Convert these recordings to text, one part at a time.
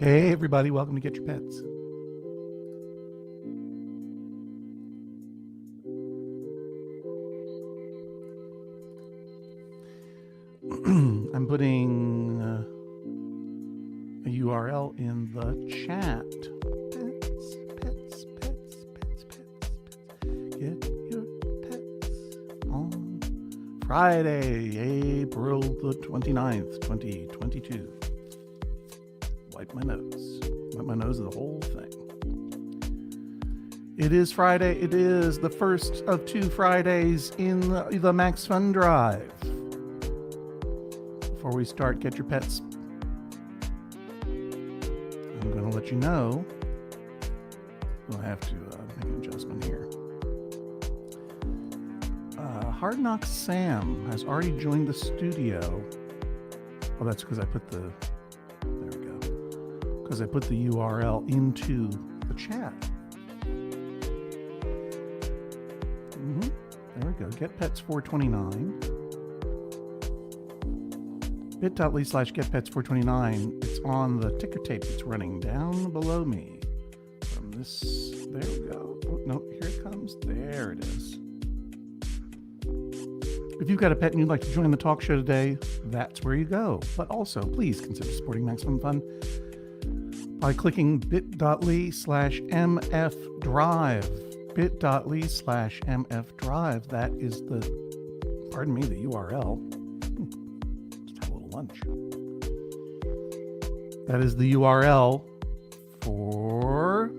Hey everybody, welcome to Get Your Pets. I'm putting a URL in the chat. Pets. Get your pets on Friday, April the 29th, 2022. Wipe my nose. Wipe my nose of the whole thing. It is Friday. It is the first of 2 Fridays in the Max Fun Drive. Before we start Get Your Pets, I'm going to let you know. We'll have to make an adjustment here. Hard Knock Sam has already joined the studio. Well, that's because I put the URL into the chat. There we go. Get Pets 429. bit.ly/getpets429. It's on the ticker tape that's running down below me. From this, there we go. Oh, no, here it comes. There it is. If you've got a pet and you'd like to join the talk show today, that's where you go. But also, please consider supporting Maximum Fun by clicking bit.ly/mfdrive. bit.ly/mfdrive. That is the URL. Just have a little lunch. That is the URL for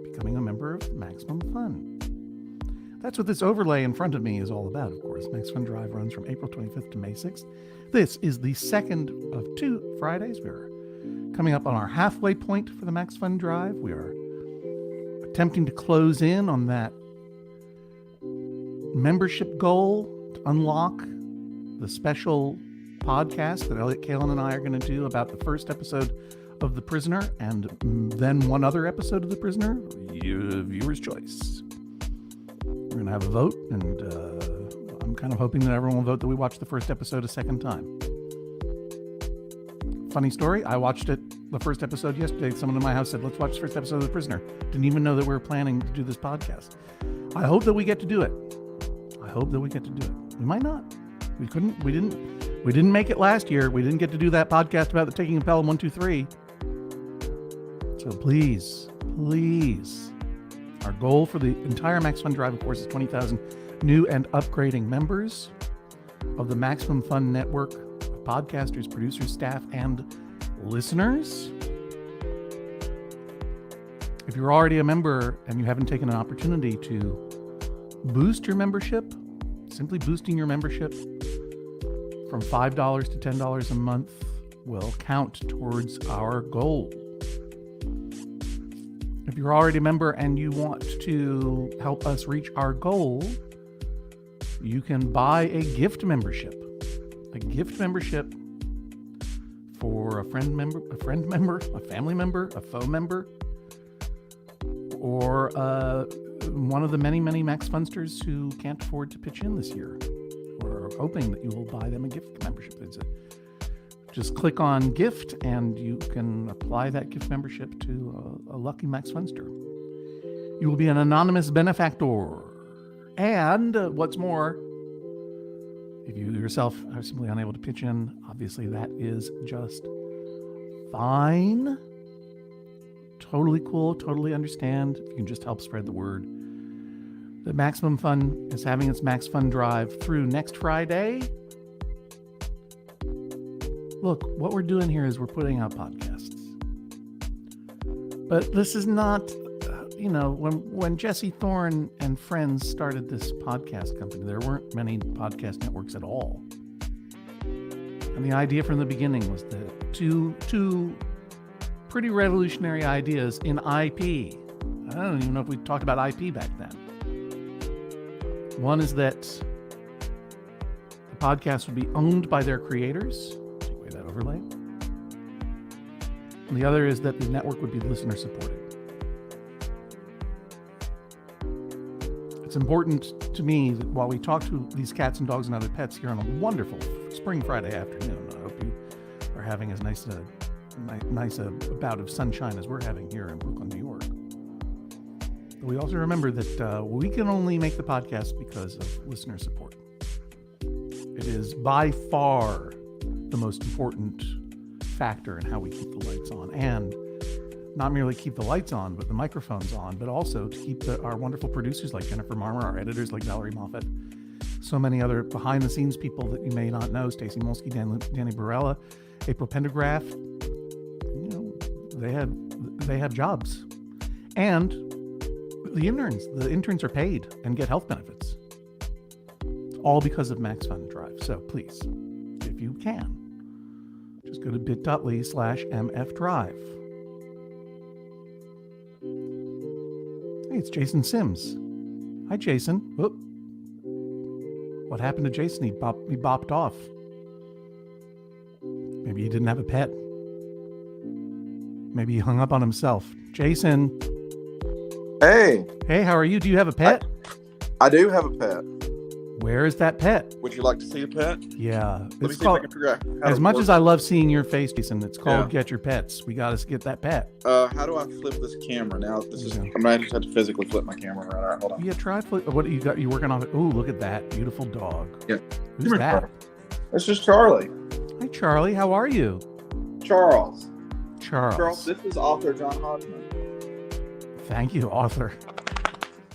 becoming a member of Maximum Fun. That's what this overlay in front of me is all about, of course. Max Fun Drive runs from April 25th to May 6th. This is the second of 2 Fridays. We're coming up on our halfway point for the Max Fun Drive. We are attempting to close in on that membership goal to unlock the special podcast that Elliot Kalin and I are going to do about the first episode of The Prisoner and then one other episode of The Prisoner. Viewer's choice. We're going to have a vote, and I'm kind of hoping that everyone will vote that we watch the first episode a second time. Funny story, I watched the first episode yesterday. Someone in my house said, let's watch the first episode of The Prisoner. Didn't even know that we were planning to do this podcast. I hope that we get to do it. We might not. We didn't make it last year. We didn't get to do that podcast about the Taking of Pelham 123. So please, our goal for the entire Max Fun Drive, of course, is 20,000 new and upgrading members of the Maximum Fun network of podcasters, producers, staff, and listeners. If you're already a member and you haven't taken an opportunity to boost your membership, simply boosting your membership from $5 to $10 a month will count towards our goal. If you're already a member and you want to help us reach our goal, you can buy a gift membership. A gift membership for a friend member, a family member, a foe member, or one of the many Max Funsters who can't afford to pitch in this year. We're hoping that you will buy them a gift membership. Just click on gift and you can apply that gift membership to a lucky Max Funster. You will be an anonymous benefactor. And what's more, if you yourself are simply unable to pitch in, obviously that is just fine. Totally cool, totally understand. If you can just help spread the word. The Maximum Fun is having its Max Fun Drive through next Friday. Look, what we're doing here is we're putting out podcasts. But this is not, when Jesse Thorne and friends started this podcast company, there weren't many podcast networks at all. And the idea from the beginning was that two pretty revolutionary ideas in IP. I don't even know if we talked about IP back then. One is that the podcast would be owned by their creators. That overlay. And the other is that the network would be listener supported. It's important to me that while we talk to these cats and dogs and other pets here on a wonderful spring Friday afternoon, I hope you are having as nice a nice bout of sunshine as we're having here in Brooklyn, New York. But we also remember that we can only make the podcast because of listener support. It is by far the most important factor in how we keep the lights on, and not merely keep the lights on, but the microphones on, but also to keep our wonderful producers like Jennifer Marmer, our editors like Valerie Moffat, so many other behind-the-scenes people that you may not know, Stacey Molsky, Danny Barella, April Pendergraph. You know, they have jobs, and the interns are paid and get health benefits, all because of Max Fun Drive. So please, if you can, just go to bit.ly/mfdrive. Hey, it's Jason Sims. Hi, Jason. Whoop. What happened to Jason? He bopped off. Maybe he didn't have a pet. Maybe he hung up on himself. Jason. Hey. Hey, how are you? Do you have a pet? I do have a pet. Where is that pet? Would you like to see a pet? Yeah. Let me see if I can figure out how as much as I love seeing your face, Jason, it's called Get Your Pets. We got to get that pet. How do I flip this camera? Now, I'm going to have to physically flip my camera around. All right, hold on. Yeah, try flip. What do you got? You working on it? Oh, look at that. Beautiful dog. Yeah. Who's that? This is Charlie. Hi, Charlie. How are you? Charles, this is author John Hodgman. Thank you, author.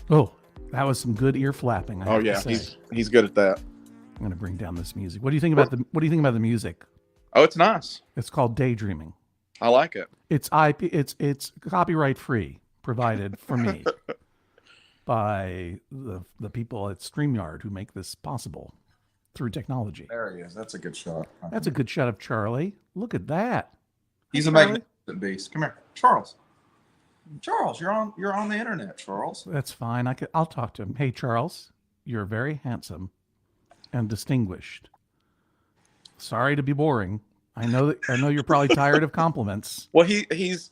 Oh, that was some good ear flapping. I have to say. He's good at that. I'm going to bring down this music. What do you think about the music? Oh, it's nice. It's called Daydreaming. I like it. It's it's copyright free, provided for me by the people at StreamYard who make this possible through technology. There he is. That's a good shot. That's a good shot of Charlie. Look at that. He's a magnificent beast. Come here, Charles. Charles, you're on the internet, Charles. That's fine. I'll talk to him. Hey, Charles, you're very handsome and distinguished. Sorry to be boring. I know you're probably tired of compliments. Well, he's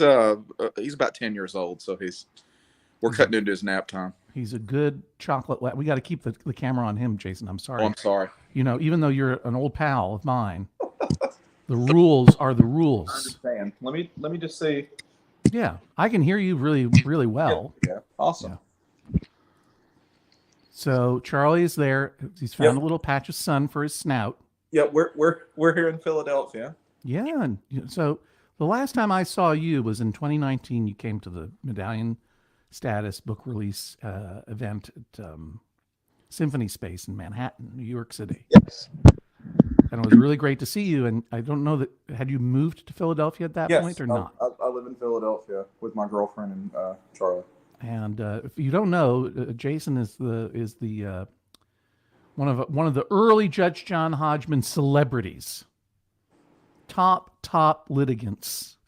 about 10 years old, so we're cutting into his nap time. He's a good chocolate lab. We got to keep the camera on him, Jason. I'm sorry. Oh, I'm sorry. You know, even though you're an old pal of mine, the rules are the rules. I understand. Let me just see. Yeah, I can hear you really, really well. Yeah. Awesome. Yeah. So Charlie is there. He's found a little patch of sun for his snout. Yeah, we're here in Philadelphia. Yeah, and so the last time I saw you was in 2019. You came to the Medallion Status book release event at Symphony Space in Manhattan, New York City. Yes. And it was really great to see you. And I don't know had you moved to Philadelphia at that point or not? I live in Philadelphia with my girlfriend and Charlie. And if you don't know, Jason is the one of the early Judge John Hodgman celebrities, top litigants,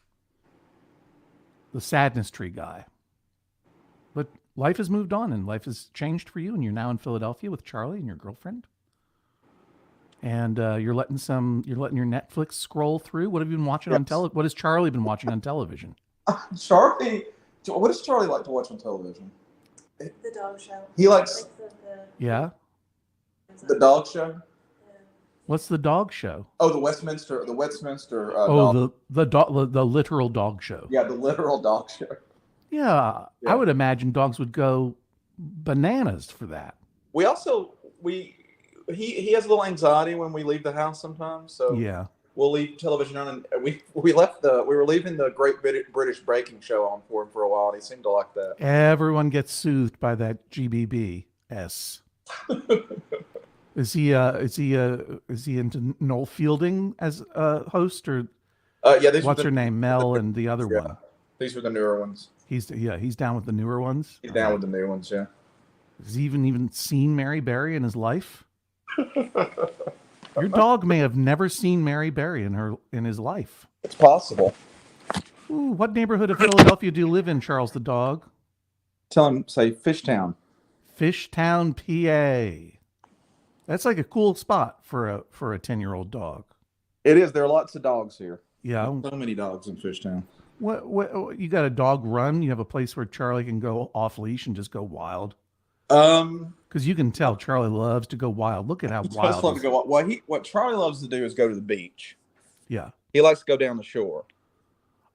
the Sadness Tree guy. But life has moved on and life has changed for you, and you're now in Philadelphia with Charlie and your girlfriend. And you're letting your Netflix scroll through. What have you been watching on television? What has Charlie been watching on television? Charlie, what does Charlie like to watch on television? The dog show. He likes Yeah. The dog show. Yeah. What's the dog show? Oh, the Westminster. The literal dog show. Yeah, the literal dog show. Yeah, I would imagine dogs would go bananas for that. He has a little anxiety when we leave the house sometimes, so we'll leave television on, and we were leaving the Great British Baking Show on for him for a while, and he seemed to like that. Everyone gets soothed by that GBBS. Is he into Noel Fielding as a host, or what's her name, Mel and the other one? These were the newer ones. He's down with the newer ones. He's down with the new ones, yeah. Has he even seen Mary Berry in his life? Your dog may have never seen Mary Berry in his life. It's possible. Ooh, what neighborhood of Philadelphia do you live in, Charles the dog? Tell him, say Fishtown. Fishtown, PA. That's like a cool spot for a 10-year-old dog. It is. There are lots of dogs here. Yeah. So many dogs in Fishtown. What you got a dog run? You have a place where Charlie can go off leash and just go wild? Because you can tell Charlie loves to go wild. Look at how wild. He loves to go wild. What Charlie loves to do is go to the beach. Yeah. He likes to go down the shore.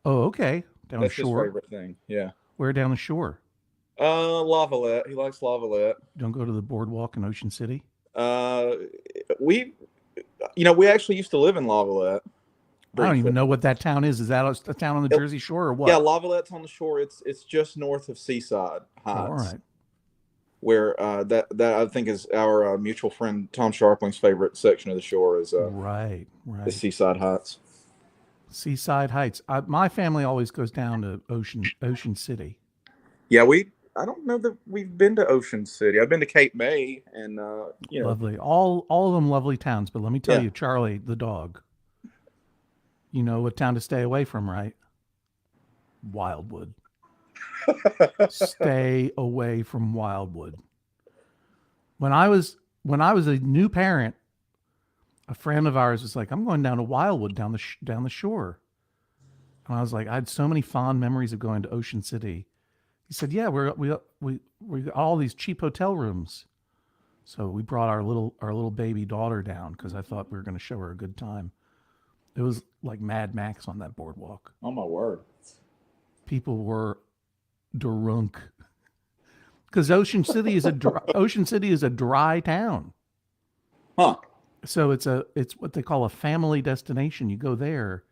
Oh, okay. Down That's the shore. his favorite thing. Yeah. Where down the shore? Lavalette. He likes Lavalette. Don't go to the boardwalk in Ocean City. We actually used to live in Lavalette. Briefly. I don't even know what that town is. Is that a town on the Jersey Shore or what? Yeah, Lavallette's on the shore. It's just north of Seaside Heights. Oh, all right. Where that I think is our mutual friend Tom Sharpling's favorite section of the shore is right. The Seaside Heights. Seaside Heights. My family always goes down to Ocean City. Yeah, I don't know that we've been to Ocean City. I've been to Cape May and lovely. All of them lovely towns. But let me tell you, Charlie the dog. You know what town to stay away from, right? Wildwood. Stay away from Wildwood. When I was a new parent, a friend of ours was like, "I'm going down to Wildwood down the shore," and I was like, I had so many fond memories of going to Ocean City. He said, "Yeah, we got all these cheap hotel rooms," so we brought our little baby daughter down because I thought we were going to show her a good time. It was like Mad Max on that boardwalk. Oh my word! People were drunk because Ocean City is a dry town. Huh. So it's what they call a family destination. You go there,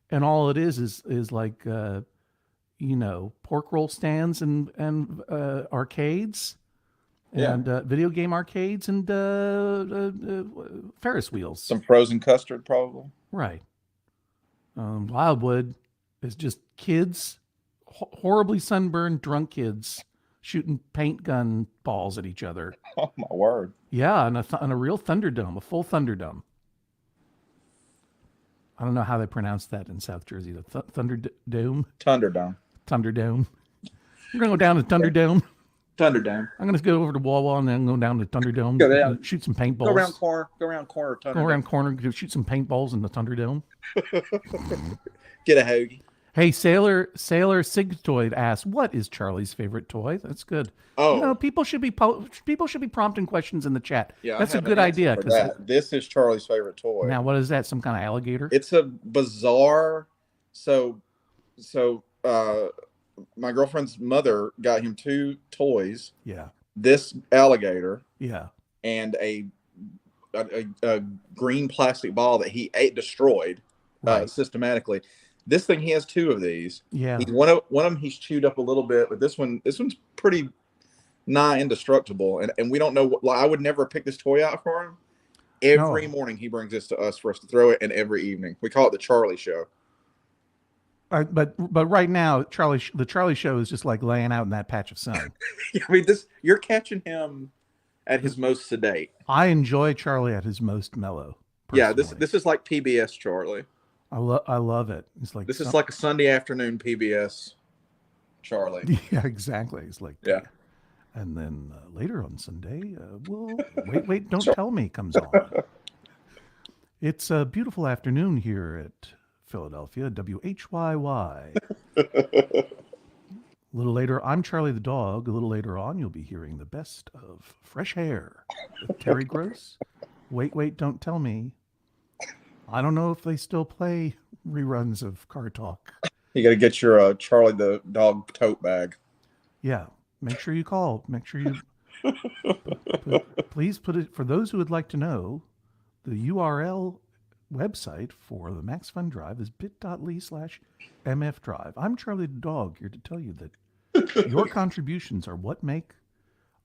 and all it is like pork roll stands and arcades, and video game arcades and Ferris wheels. Some frozen custard, probably. Right. Wildwood is just kids, horribly sunburned, drunk kids shooting paint gun balls at each other. Oh my word! Yeah, and a real Thunderdome, a full Thunderdome. I don't know how they pronounce that in South Jersey. The Thunderdome. Thunderdome. We're gonna go down to Thunderdome. Thunderdome. I'm gonna go over to Wawa and then go down to Thunderdome. Go down. Shoot some paintballs. Go around corner. Thunderdome. Go around corner. Shoot some paintballs in the Thunderdome. Get a hoagie. Hey, Sailor Sigtoid asks, "What is Charlie's favorite toy?" That's good. Oh, people should be prompting questions in the chat. Yeah, that's a good idea. Because this is Charlie's favorite toy. Now, what is that? Some kind of alligator? It's a bizarre. So, my girlfriend's mother got him 2 toys. Yeah. This alligator. Yeah. And a green plastic ball that he destroyed systematically. This thing, he has 2 of these. Yeah. One of them he's chewed up a little bit, but this one's pretty nigh indestructible. And we don't know. I would never pick this toy out for him. Every morning he brings this to us for us to throw it, and every evening we call it the Charlie Show. But right now, the Charlie Show is just like laying out in that patch of sun. I mean, you're catching him at his most sedate. I enjoy Charlie at his most mellow. Personally. Yeah, this is like PBS Charlie. I love it. It's like this is like a Sunday afternoon PBS Charlie. Yeah, exactly. It's like and then later on Sunday, wait, don't tell me comes on. It's a beautiful afternoon here at Philadelphia, WHYY. A little later, I'm Charlie the dog. A little later on, you'll be hearing the best of Fresh Hair with Terry Gross. Wait, don't tell me. I don't know if they still play reruns of Car Talk. You got to get your Charlie the dog tote bag. Yeah, make sure you call. Make sure you please put it, for those who would like to know, the URL website for the Max Fun Drive is bit.ly/MF Drive. I'm Charlie the dog, here to tell you that your contributions are what make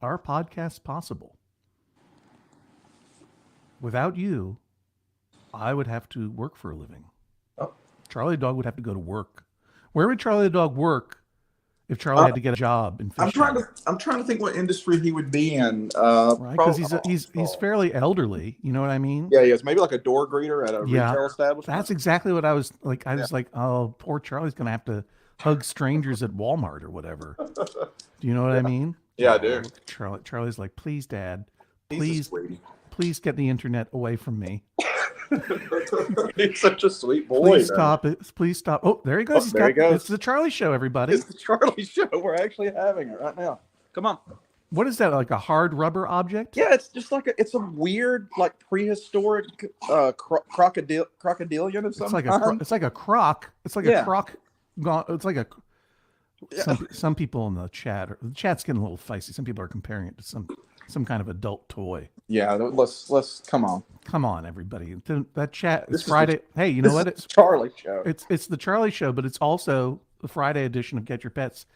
our podcast possible. Without you, I would have to work for a living. Oh. Charlie the dog would have to go to work. Where would Charlie the dog work if Charlie had to get a job in fish? I'm trying to think what industry he would be in. Right, because he's fairly elderly. You know what I mean? Yeah, he is. Maybe like a door greeter at a retail establishment. That's exactly what I was like. I was like, oh, poor Charlie's going to have to hug strangers at Walmart or whatever. Do you know what I mean? Yeah, I do. Charlie's like, please, Dad, please get the internet away from me. He's such a sweet boy. Please stop it. Please stop. Oh, there he goes. There he goes. It's the Charlie Show, everybody. It's the Charlie Show. We're actually having it right now. Come on. What is that? Like a hard rubber object? Yeah, it's just like it's a weird, like prehistoric crocodilian of some kind. It's like a croc. It's like a croc. It's like a. Some people in the chat's getting a little feisty. Some people are comparing it to some kind of adult toy. Yeah, let's come on. Come on, everybody. That chat. It's Friday. Hey, you know what? It's Charlie Show. It's the Charlie Show, but it's also the Friday edition of Get Your Pets.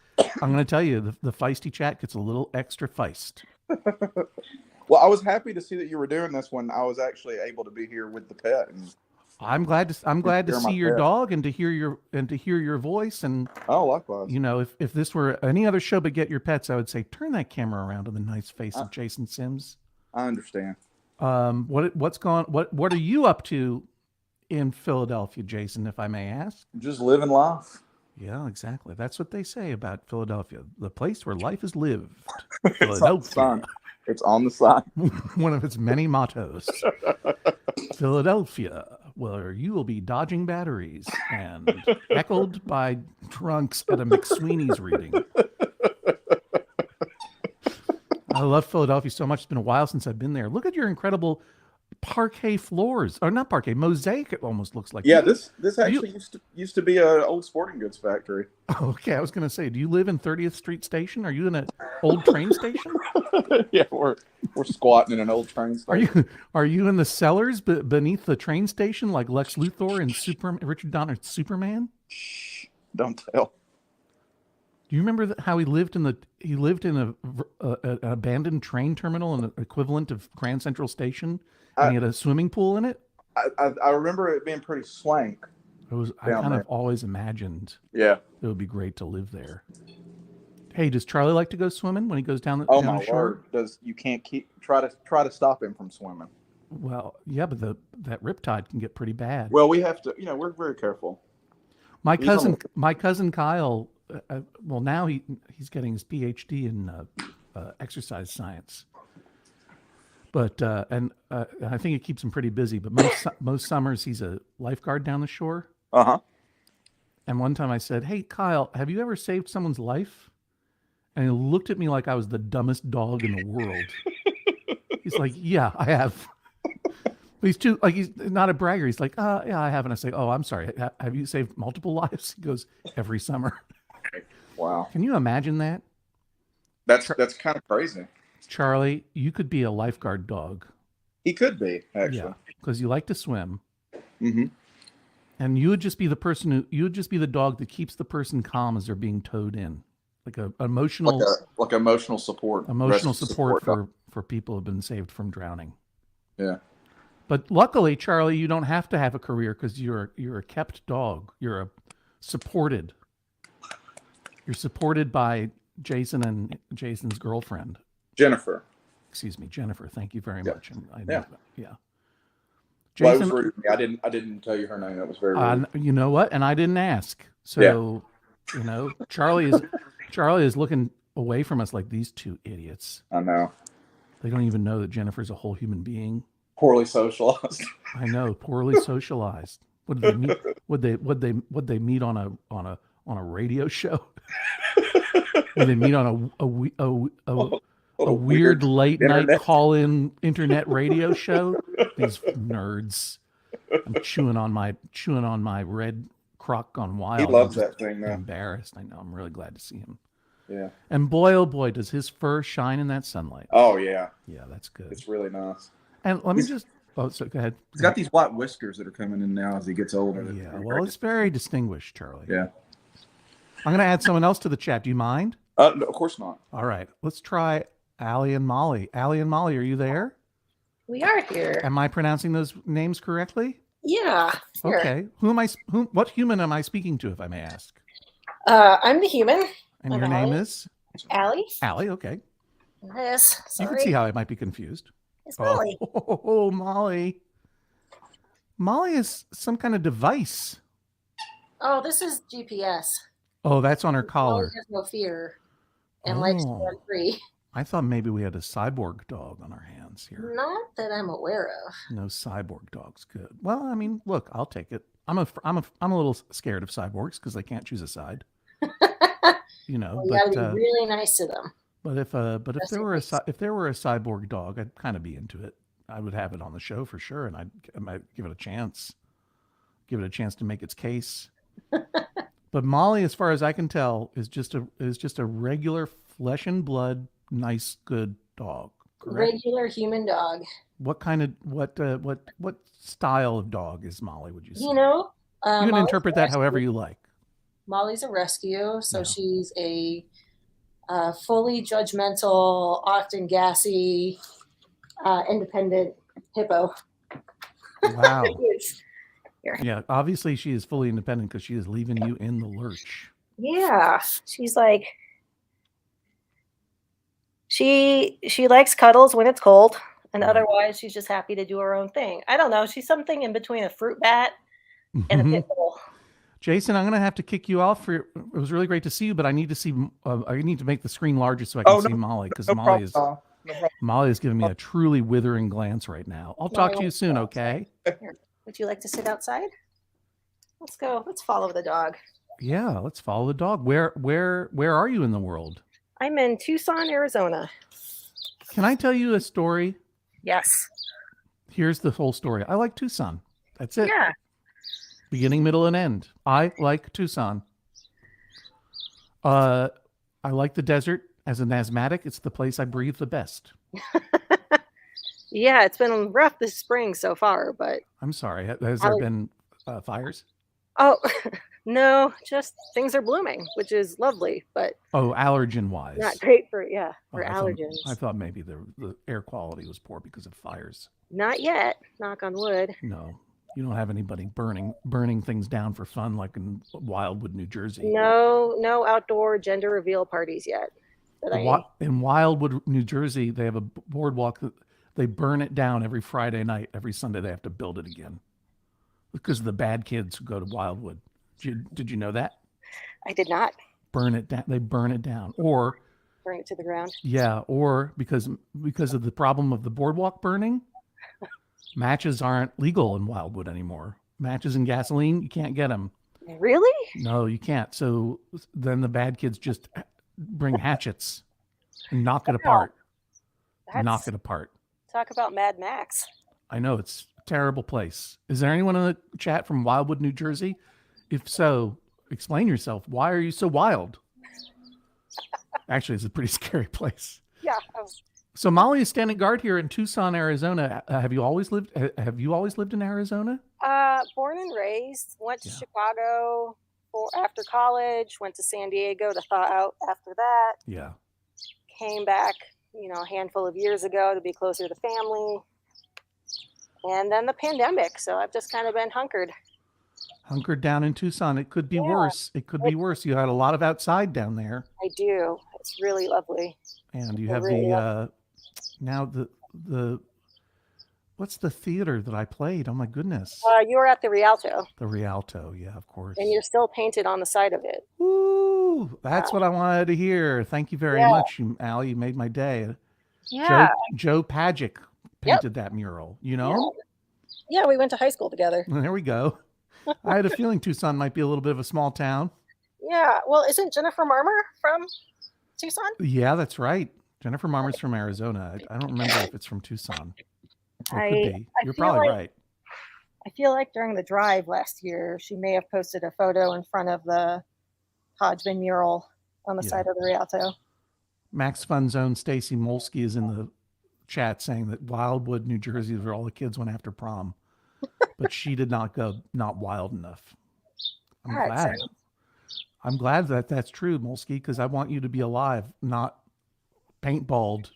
I'm going to tell you, the feisty chat gets a little extra feist. Well, I was happy to see that you were doing this when I was actually able to be here with the pet. And I'm glad to see your dog and to hear your voice. And likewise. You know, if this were any other show but Get Your Pets, I would say turn that camera around to the nice face of Jason Sims. I understand. What are you up to in Philadelphia, Jason, if I may ask? Just living life. Yeah, exactly. That's what they say about Philadelphia, the place where life is lived. Philadelphia. It's on the sign. One of its many mottos. Philadelphia, where you will be dodging batteries and heckled by drunks at a McSweeney's reading. I love Philadelphia so much. It's been a while since I've been there. Look at your incredible parquet floors, or not parquet, mosaic. It almost looks like. Yeah, this actually used to be an old sporting goods factory. Okay, I was going to say, do you live in 30th Street Station? Are you in an old train station? Yeah, we're squatting in an old train station. Are you in the cellars beneath the train station like Lex Luthor and Richard Donner's Superman? Shh, don't tell. Do you remember how he lived in an abandoned train terminal, an equivalent of Grand Central Station, and he had a swimming pool in it? I remember it being pretty swank. I kind of always imagined. Yeah, it would be great to live there. Hey, does Charlie like to go swimming when he goes down the my shore? Word. You can't try to stop him from swimming. Well, yeah, but that riptide can get pretty bad. Well, we have to. We're very careful. My cousin Kyle. Well, now he's getting his PhD in exercise science. But I think it keeps him pretty busy. But most summers he's a lifeguard down the shore. And one time I said, "Hey, Kyle, have you ever saved someone's life?" And he looked at me like I was the dumbest dog in the world. He's like, "Yeah, I have." But he's not a bragger. He's like, "Yeah, I have." And I say, "Oh, I'm sorry. Have you saved multiple lives?" He goes, "Every summer." Wow. Can you imagine that? That's kind of crazy. Charlie, you could be a lifeguard dog. He could be, actually. Yeah, because you like to swim. Mm-hmm. And you would just be the dog that keeps the person calm as they're being towed in. Like emotional support. Emotional support for people who have been saved from drowning. Yeah. But luckily, Charlie, you don't have to have a career because you're a kept dog. You're supported by Jason and Jason's girlfriend. Jennifer. Excuse me, Jennifer. Thank you very much. And yeah. Jason, well, I didn't tell you her name. That was very rude. You know what? And I didn't ask. So, Charlie is looking away from us like these two idiots. I know. They don't even know that Jennifer's a whole human being. Poorly socialized. I know, poorly socialized. Would they meet on a radio show? Would they meet on a weird late night call-in internet radio show? These nerds. I'm chewing on my red croc gone wild. He loves that thing, though. Embarrassed. I know. I'm really glad to see him. Yeah. And boy, oh boy, does his fur shine in that sunlight. Oh yeah. Yeah, that's good. It's really nice. And let me just. Oh, so go ahead. He's got these white whiskers that are coming in now as he gets older. Yeah. Well, it's very distinguished, Charlie. Yeah. I'm going to add someone else to the chat. Do you mind? No, of course not. All right. Let's try Allie and Molly. Allie and Molly, are you there? We are here. Am I pronouncing those names correctly? Yeah. Here. Okay. What human am I speaking to, if I may ask? I'm the human. And your name is? Allie. Allie, okay. Yes. Sorry. You can see how I might be confused. It's Molly. Oh, Molly. Molly is some kind of device. Oh, this is GPS. Oh, that's on her collar. Molly has no fear and likes to run free. I thought maybe we had a cyborg dog on our hands here. Not that I'm aware of. No cyborg dogs. Good. Well, I mean, look, I'll take it. I'm a little scared of cyborgs because they can't choose a side. Well, you gotta be really nice to them. But if there were if there were a cyborg dog, I'd kind of be into it. I would have it on the show for sure, and I might give it a chance. Give it a chance to make its case. But Molly, as far as I can tell, is just a regular flesh and blood, nice, good dog. Correct? Regular human dog. What kind of what style of dog is Molly? Would you say? You know, you can Molly's interpret that however you like. Molly's a rescue, so Yeah. she's a fully judgmental, often gassy, independent hippo. Wow. Here. Yeah, obviously she is fully independent because she is leaving you in the lurch. Yeah, she's like she likes cuddles when it's cold, and Right. otherwise she's just happy to do her own thing. I don't know. She's something in between a fruit bat and a pit bull. Jason, I'm going to have to kick you off. It was really great to see you, but I need to see. I need to make the screen larger so I can see Molly because Molly is giving me a truly withering glance right now. I'll talk to you soon, okay? Here. Would you like to sit outside? Let's go. Let's follow the dog. Yeah, let's follow the dog. Where are you in the world? I'm in Tucson, Arizona. Can I tell you a story? Yes. Here's the whole story. I like Tucson. That's it. Yeah. Beginning, middle, and end. I like Tucson. I like the desert. As an asthmatic, it's the place I breathe the best. Yeah, it's been rough this spring so far, but I'm sorry. Has there been fires? Oh, no, just things are blooming, which is lovely, but allergen-wise. not great for allergens. I thought maybe the air quality was poor because of fires. Not yet, knock on wood. No, you don't have anybody burning things down for fun like in Wildwood, New Jersey. No outdoor gender reveal parties yet. In Wildwood, New Jersey, they have a boardwalk that they burn it down every Friday night. Every Sunday, they have to build it again because of the bad kids who go to Wildwood. Did you know that? I did not. Burn it down. They burn it down, or burn it to the ground. Yeah, or because of the problem of the boardwalk burning, matches aren't legal in Wildwood anymore. Matches and gasoline, you can't get them. Really? No, you can't. So then the bad kids just bring hatchets and knock it apart. Knock it apart. Talk about Mad Max. I know, it's a terrible place. Is there anyone in the chat from Wildwood, New Jersey? If so, explain yourself. Why are you so wild? Actually, it's a pretty scary place. Yeah. So Molly is standing guard here in Tucson, Arizona. Have you always lived in Arizona? Born and raised. Went to Chicago after college. Went to San Diego to thaw out after that. Yeah. Came back, a handful of years ago to be closer to family. And then the pandemic. So I've just kind of been hunkered down in Tucson. It could be worse. It could be worse. You had a lot of outside down there. I do. It's really lovely. And you have now the what's the theater that I played? Oh my goodness. You were at the Rialto. The Rialto, yeah, of course. And you're still painted on the side of it. Ooh, that's what I wanted to hear. Thank you very much, Allie. You made my day. Yeah. Joe Pagic painted that mural, Yeah, we went to high school together. There we go. I had a feeling Tucson might be a little bit of a small town. Yeah. Well, isn't Jennifer Marmer from Tucson? Yeah, that's right. Jennifer Marmer's from Arizona. I don't remember if it's from Tucson. It could be. You're probably right. I feel like during the drive last year, she may have posted a photo in front of the Hodgman mural on the side of the Rialto. Max Fun Zone Stacy Molsky is in the chat saying that Wildwood, New Jersey is where all the kids went after prom. But she did not go, not wild enough. I'm glad that that's true, Molsky, because I want you to be alive, not paintballed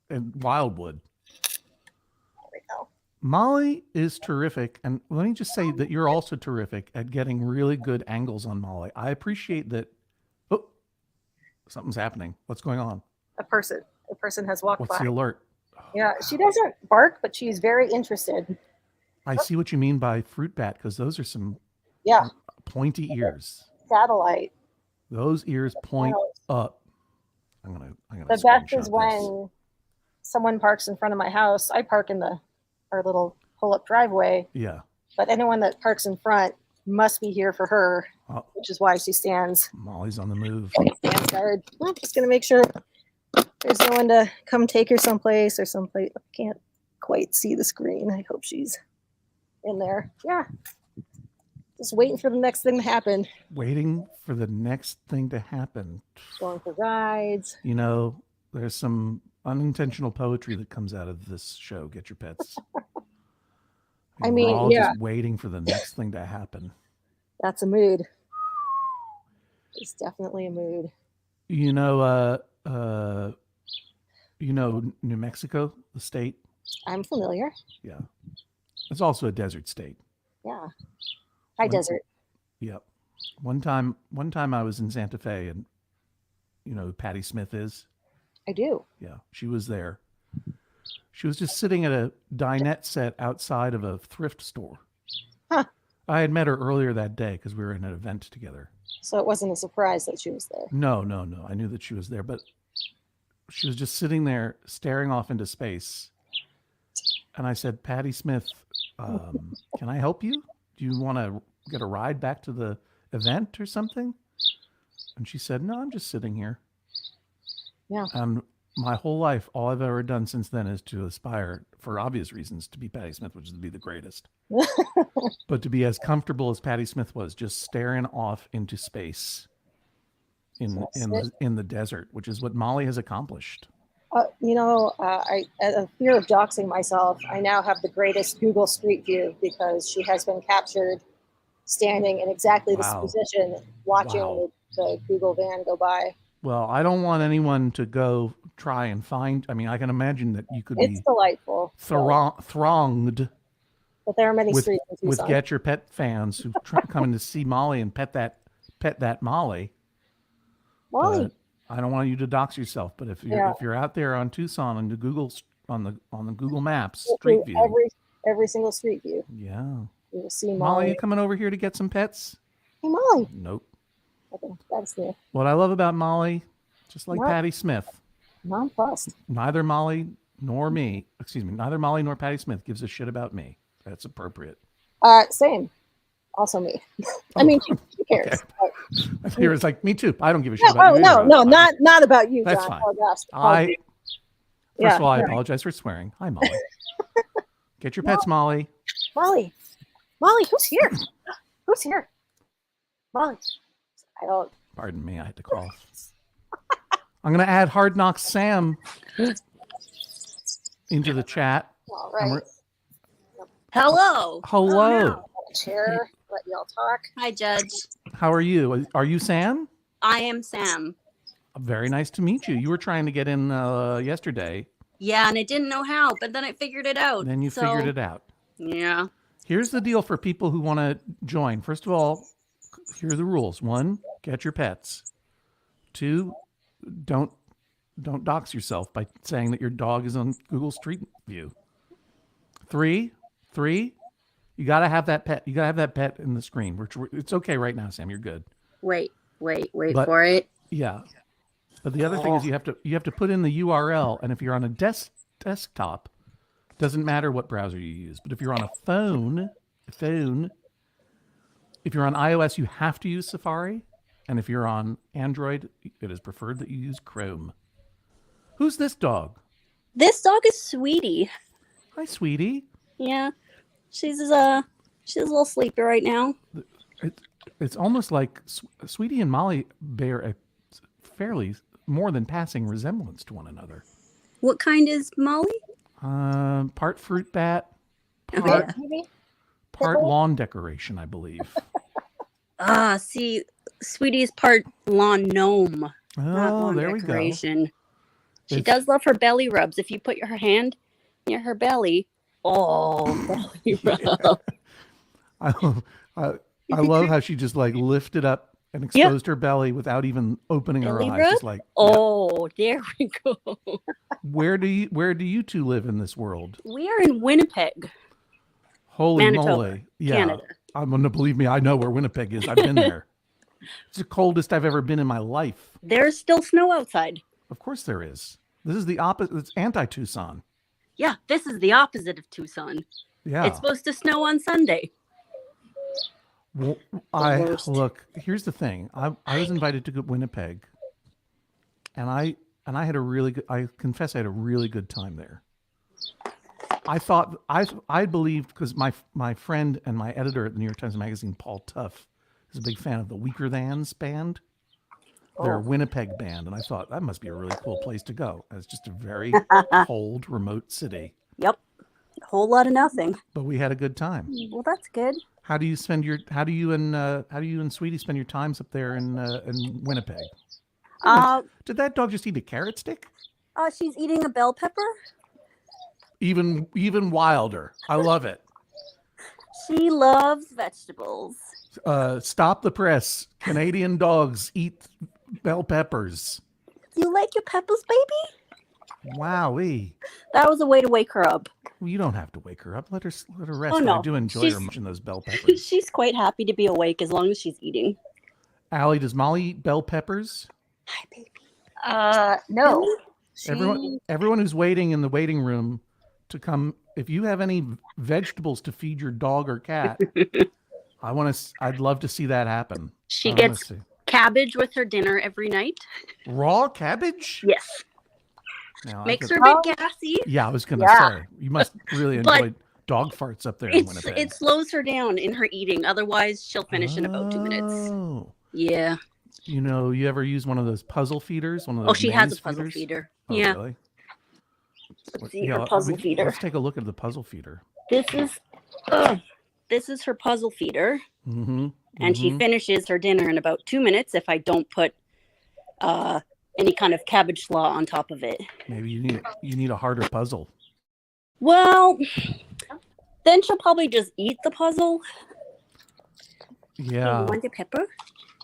in Wildwood. There we go. Molly is terrific. And let me just say that you're also terrific at getting really good angles on Molly. I appreciate that. Oh, something's happening. What's going on? A person has walked by. What's the alert? Yeah, she doesn't bark, but she's very interested. I see what you mean by fruit bat, because those are some pointy ears. Satellite. Those ears point up. I'm gonna. The best is when someone parks in front of my house. I park in our little pull-up driveway. Yeah. But anyone that parks in front must be here for her, which is why she stands. Molly's on the move. Stands guard. I'm just gonna make sure There's no one to come take her someplace or someplace. I can't quite see the screen. I hope she's in there. Yeah. Just waiting for the next thing to happen. Waiting for the next thing to happen. Going for rides. You know, there's some unintentional poetry that comes out of this show, Get Your Pets. I mean, we're all yeah. just waiting for the next thing to happen. That's a mood. It's definitely a mood. You know, New Mexico, the state? I'm familiar. Yeah. It's also a desert state. Yeah. High desert. Yep. One time I was in Santa Fe, and you know who Patty Smith is? I do. Yeah. She was there. She was just sitting at a dinette set outside of a thrift store. Huh. I had met her earlier that day because we were in an event together. So it wasn't a surprise that she was there. No. I knew that she was there, but she was just sitting there staring off into space. And I said, Patty Smith, can I help you? Do you want to get a ride back to the event or something? And she said, no, I'm just sitting here. Yeah. And my whole life, all I've ever done since then is to aspire, for obvious reasons, to be Patty Smith, which is to be the greatest. But to be as comfortable as Patty Smith was, just staring off into space in the desert, which is what Molly has accomplished. I, out of fear of doxing myself, I now have the greatest Google Street View because she has been captured standing in exactly this position, watching the Google van go by. Well, I don't want anyone to go try and find. I mean, I can imagine that you could be delightful, thronged. But there are many streets in with Tucson. Get Your Pet fans who coming to see Molly and pet that Molly. Molly. But I don't want you to dox yourself. But if you're out there on Tucson and on the Google Maps Street View, every single Street View. Yeah. You will see Molly. Molly, you coming over here to get some pets? Hey, Molly. Nope. Okay, that's new. What I love about Molly, just like Patty Smith, nonplussed. Neither Molly nor Patty Smith gives a shit about me. That's appropriate. Same. Also me. I mean, who cares? Okay. It's like, me too. I don't give a shit about you. No, not about you, That's John. fine. Oh, gosh. First of all, I apologize for swearing. Hi, Molly. Get your pets, Molly. Molly, who's here? Who's here? Molly. I don't. Pardon me, I had to cough. I'm going to add Hard Knocks Sam into the chat. All right. Hello. Hello. Chair, let y'all talk. Hi, Judge. How are you? Are you Sam? I am Sam. Very nice to meet you. You were trying to get in yesterday. Yeah, and I didn't know how, but then I figured it out. Then you figured it out. Yeah. Here's the deal for people who want to join. First of all, here are the rules. 1, get your pets. 2, don't dox yourself by saying that your dog is on Google Street View. 3, you got to have that pet. You got to have that pet in the screen. It's okay right now, Sam. You're good. Wait for it. Yeah. But the other thing is you have to put in the URL, and if you're on a desktop, doesn't matter what browser you use. But if you're on a phone, if you're on iOS, you have to use Safari, and if you're on Android, it is preferred that you use Chrome. Who's this dog? This dog is Sweetie. Hi, Sweetie. Yeah, she's a little sleepy right now. It's almost like Sweetie and Molly bear a fairly more than passing resemblance to one another. What kind is Molly? Part fruit bat, part lawn decoration, I believe. See, Sweetie's part lawn gnome. Oh, there decoration. We go. She does love her belly rubs. If you put your hand near her belly, belly rub. I love how she just like lifted up and exposed her belly without even opening her eyes. Just like, there we go. Where do you two live in this world? We are in Winnipeg. Holy Manitoba, moly. Yeah. Canada. I'm going to believe me. I know where Winnipeg is. I've been there. It's the coldest I've ever been in my life. There's still snow outside. Of course there is. This is the opposite. It's anti-Tucson. Yeah, this is the opposite of Tucson. Yeah. It's supposed to snow on Sunday. Well, look, here's the thing. I was invited to Winnipeg, and I and I confess I had a really good time there. I believed, because my friend and my editor at the New York Times Magazine, Paul Tuff, is a big fan of the Weaker Thans band. They're a Winnipeg band, and I thought that must be a really cool place to go. It's just a very cold, remote city. Yep, a whole lot of nothing. But we had a good time. Well, that's good. How do you and Sweetie spend your times up there in Winnipeg? Did that dog just eat a carrot stick? She's eating a bell pepper. Even wilder. I love it. She loves vegetables. Stop the press. Canadian dogs eat bell peppers. You like your peppers, baby? Wowee. That was a way to wake her up. Well, you don't have to wake her up. Let her rest. Oh, no. I do enjoy her munching those bell peppers. She's quite happy to be awake as long as she's eating. Allie, does Molly eat bell peppers? Hi, baby. No. Everyone who's waiting in the waiting room to come, if you have any vegetables to feed your dog or cat, I'd love to see that happen. She gets cabbage with her dinner every night. Raw cabbage? Yes. Now, Makes her a bit gassy. Yeah, I was going to say, you must really enjoy dog farts up there in Winnipeg. It slows her down in her eating. Otherwise, she'll finish in about 2 minutes. Oh. Yeah. You ever use one of those puzzle feeders? She has a puzzle feeder. Oh, yeah. Really? Let's see her puzzle feeder. Let's take a look at the puzzle feeder. This is her puzzle feeder. Mm-hmm. And she finishes her dinner in about 2 minutes if I don't put any kind of cabbage slaw on top of it. Maybe you need a harder puzzle. Well, then she'll probably just eat the puzzle. Yeah. You want the pepper?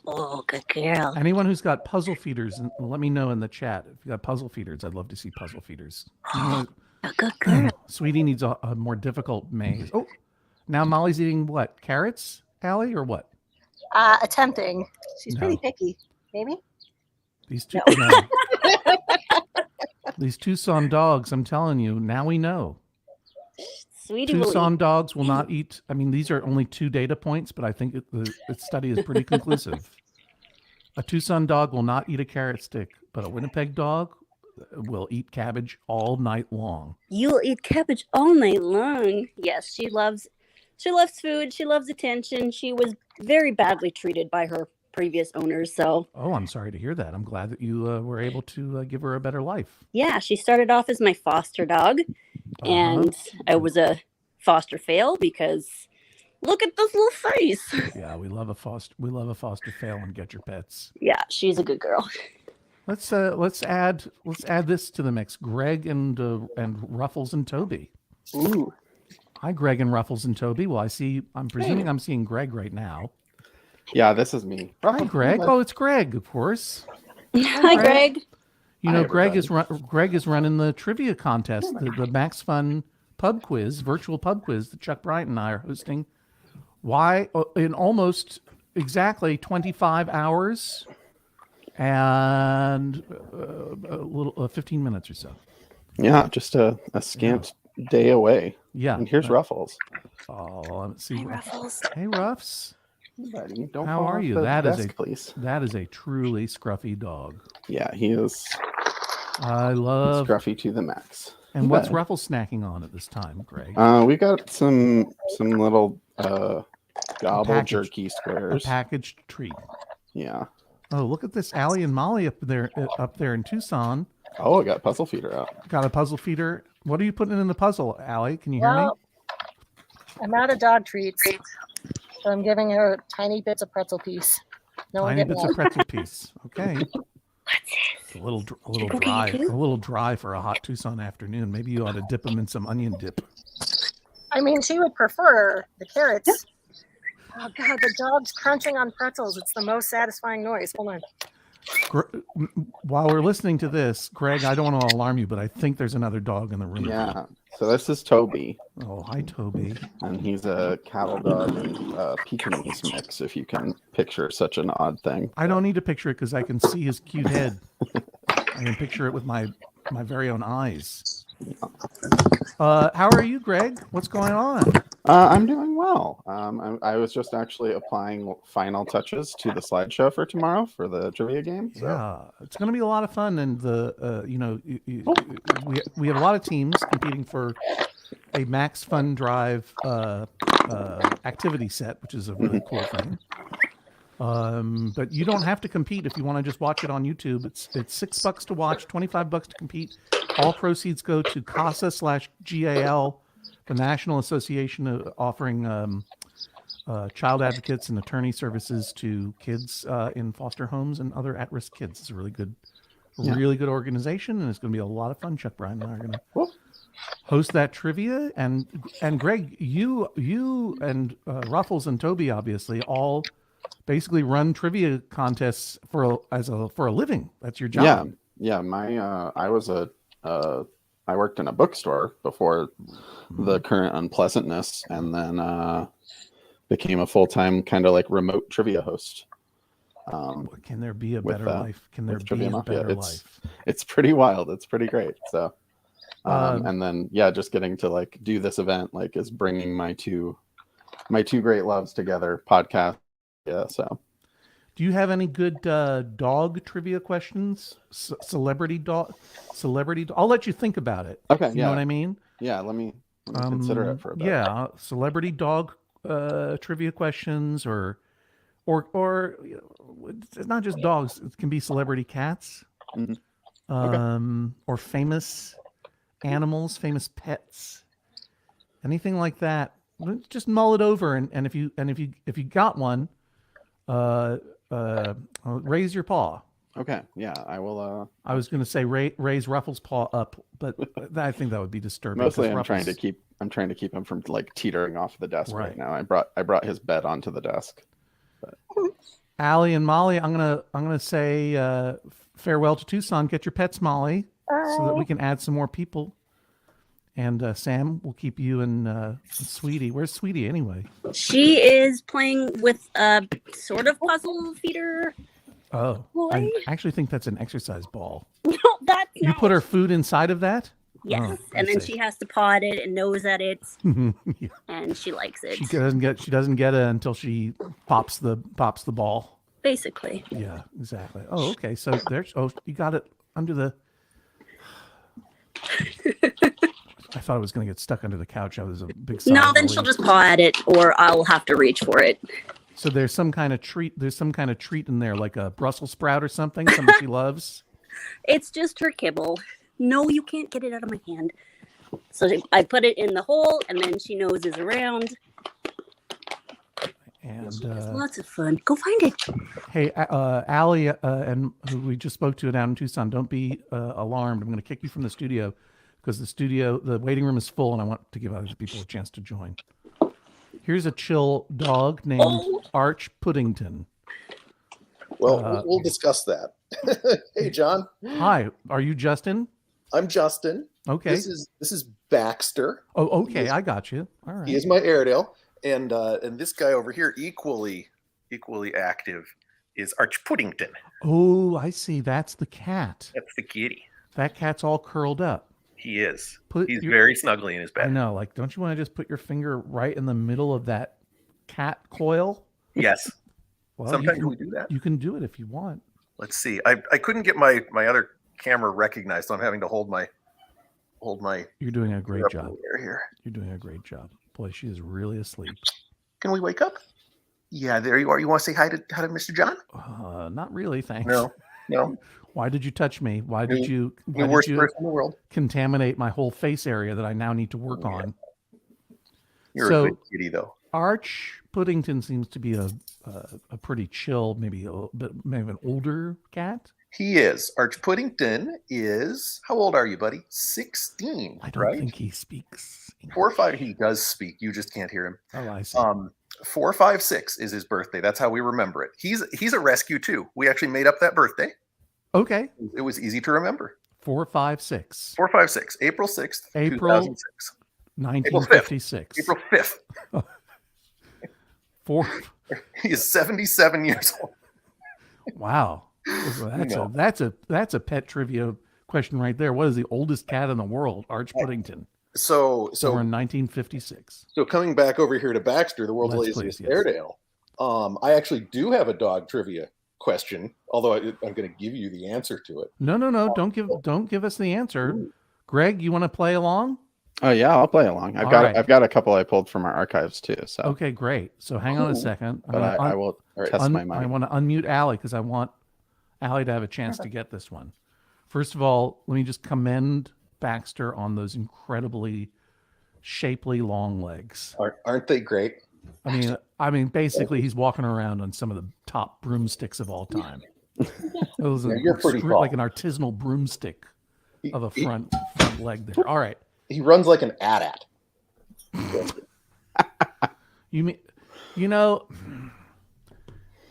Oh, good girl. Anyone who's got puzzle feeders, let me know in the chat. If you got puzzle feeders, I'd love to see puzzle feeders. A good girl. Sweetie needs a more difficult maze. Oh, now Molly's eating what? Carrots, Allie, or what? Attempting. She's pretty picky. Maybe? These two, these Tucson dogs, I'm telling you, now we know. Sweetie Tucson dogs will not eat. I mean, these are only 2 data points, but I think the study is pretty conclusive. A Tucson dog will not eat a carrot stick, but a Winnipeg dog will eat cabbage all night long. You'll eat cabbage all night long. Yes, she loves food. She loves attention. She was very badly treated by her previous owners. So. Oh, I'm sorry to hear that. I'm glad that you were able to give her a better life. Yeah, she started off as my foster dog, and I was a foster fail because look at this little face. Yeah, we love a foster fail and get your pets. Yeah, she's a good girl. Let's add this to the mix. Greg and Ruffles and Toby. Ooh. Hi, Greg and Ruffles and Toby. Well, I'm presuming I'm seeing Greg right now. Yeah, this is me. Hi, Greg. Oh, it's Greg, of course. Hi, Greg. You know, Greg is running the trivia contest, the Max Fun pub quiz, virtual pub quiz that Chuck Bryant and I are hosting. Why in almost exactly 25 hours and a little 15 minutes or so. Yeah, just a scant day away. Yeah. And here's Ruffles. Oh, let's see. Hey, Ruffles. Hey, Ruffs. Buddy, don't How fall are off you? the That desk, is please. That is a truly scruffy dog. Yeah, he is. I love scruffy to the max. And what's Ruffles snacking on at this time, Greg? We got some little gobble jerky squares. A packaged treat. Yeah. Oh, look at this, Allie and Molly up there in Tucson. Oh, I got puzzle feeder out. Got a puzzle feeder. What are you putting in the puzzle, Allie? Can you hear me? I'm out of dog treats, so I'm giving her tiny bits of pretzel piece. Tiny bits of pretzel piece. Okay. A little dry for a hot Tucson afternoon. Maybe you ought to dip them in some onion dip. I mean, she would prefer the carrots. Oh God, the dog's crunching on pretzels. It's the most satisfying noise. Hold on. While we're listening to this, Greg, I don't want to alarm you, but I think there's another dog in the room. Yeah. So this is Toby. Oh, hi, Toby. And he's a cattle dog and Pekingese mix, if you can picture such an odd thing. I don't need to picture it because I can see his cute head. I can picture it with my very own eyes. How are you, Greg? What's going on? I'm doing well. I was just actually applying final touches to the slideshow for tomorrow for the trivia game. So. Yeah, it's going to be a lot of fun, and we have a lot of teams competing for a Max Fun Drive activity set, which is a really cool thing. But you don't have to compete if you want to just watch it on YouTube. It's $6 to watch, $25 to compete. All proceeds go to CASA/GAL, the National Association of offering child advocates and attorney services to kids in foster homes and other at-risk kids. It's a really good organization, and it's going to be a lot of fun. Chuck Bryan and I are going to host that trivia, and Greg, you and Ruffles and Toby obviously all basically run trivia contests for a living. That's your job. Yeah. I worked in a bookstore before the current unpleasantness, and then became a full-time kind of like remote trivia host. Can there be a better life? Can there be a better life? It's pretty wild. It's pretty great. So, and then just getting to like do this event like is bringing my two great loves together. Podcast. Yeah. So, do you have any good dog trivia questions? Celebrity dog. I'll let you think about it. Okay. You know what I mean? Yeah. Let me consider it for a bit. Yeah. Celebrity dog trivia questions, or it's not just dogs. It can be celebrity cats, or famous animals, famous pets, anything like that. Just mull it over, and if you got one, raise your paw. Okay. Yeah, I will. I was going to say raise Ruffles' paw up, but I think that would be disturbing. Mostly, I'm trying to keep him from like teetering off the desk right now. I brought his bed onto the desk. But. Allie and Molly, I'm gonna say farewell to Tucson. Get your pets, Molly, so that we can add some more people. And Sam, we'll keep you and Sweetie. Where's Sweetie anyway? She is playing with a sort of puzzle feeder. Oh, I actually think that's an exercise ball. No, that's you put her food inside of that? Yes, and then she has to paw at it and nose at it, and she likes it. She doesn't get it until she pops the ball. Basically. Yeah, exactly. Oh, okay. So there's you got it under the. I thought it was going to get stuck under the couch. I was a big. No, then she'll just paw at it, or I'll have to reach for it. So there's some kind of treat. There's some kind of treat in there, like a Brussels sprout or something. Something she loves. It's just her kibble. No, you can't get it out of my hand. So I put it in the hole, and then she noses around. And lots of fun. Go find it. Hey, Allie, and who we just spoke to down in Tucson, don't be alarmed. I'm going to kick you from the studio because the waiting room is full, and I want to give other people a chance to join. Here's a chill dog named Arch Puddington. Well, we'll discuss that. Hey, John. Hi. Are you Justin? I'm Justin. Okay. This is Baxter. Oh, okay. I got you. All right. He is my Airedale, and this guy over here, equally active, is Arch Puddington. Oh, I see. That's the cat. That's the kitty. That cat's all curled up. He is. He's very snuggly in his bed. I know. Like, don't you want to just put your finger right in the middle of that cat coil? Yes. Well, sometimes we do that. You can do it if you want. Let's see. I couldn't get my other camera recognized, so I'm having to hold my. You're doing a great job. Here. You're doing a great job. Boy, she is really asleep. Can we wake up? Yeah, there you are. You want to say hi to Mr. John? Not really, thanks. No. Why did you touch me? Why did you worst person in the world contaminate my whole face area that I now need to work on? You're a good kitty, though. Arch Puddington seems to be a pretty chill, maybe an older cat. He is. Arch Puddington is. How old are you, buddy? 16. I don't think he speaks English. 4 or 5. He does speak. You just can't hear him. Oh, I see. 4, 5, 6 is his birthday. That's how we remember it. He's a rescue too. We actually made up that birthday. Okay. It was easy to remember. 4, 5, 6. 4, 5, 6. April 6th, April 2006. 1956. April 5th. 4. He is 77 years old. Wow. That's a pet trivia question right there. What is the oldest cat in the world? Arch Puddington. So we're in 1956. So coming back over here to Baxter, the world's laziest Airedale. I actually do have a dog trivia question, although I'm going to give you the answer to it. No. Don't give us the answer. Ooh. Greg, you want to play along? Oh yeah, I'll play along. I've got a couple I pulled from our archives too. So okay, great. So hang on a second. I will test my mind. I want to unmute Allie because I want Allie to have a chance to get this one. First of all, let me just commend Baxter on those incredibly shapely long legs. Aren't they great? I mean, basically, he's walking around on some of the top broomsticks of all time. You're pretty tall. Like an artisanal broomstick of a front leg there. All right. He runs like an AT-AT.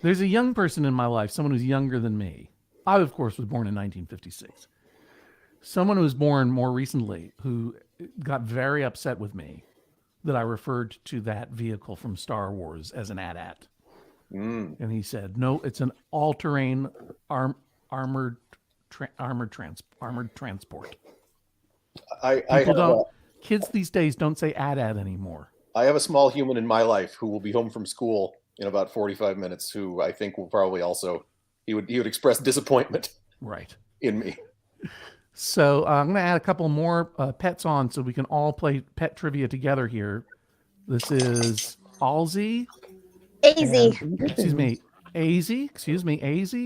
There's a young person in my life, someone who's younger than me. I, of course, was born in 1956. Someone who was born more recently who got very upset with me that I referred to that vehicle from Star Wars as an AT-AT. And he said, no, it's an all-terrain armored transport. Kids these days don't say AT-AT anymore. I have a small human in my life who will be home from school in about 45 minutes who I think will probably also, he would express disappointment in me. So I'm going to add a couple more pets on so we can all play pet trivia together here. This is Alzy. Azy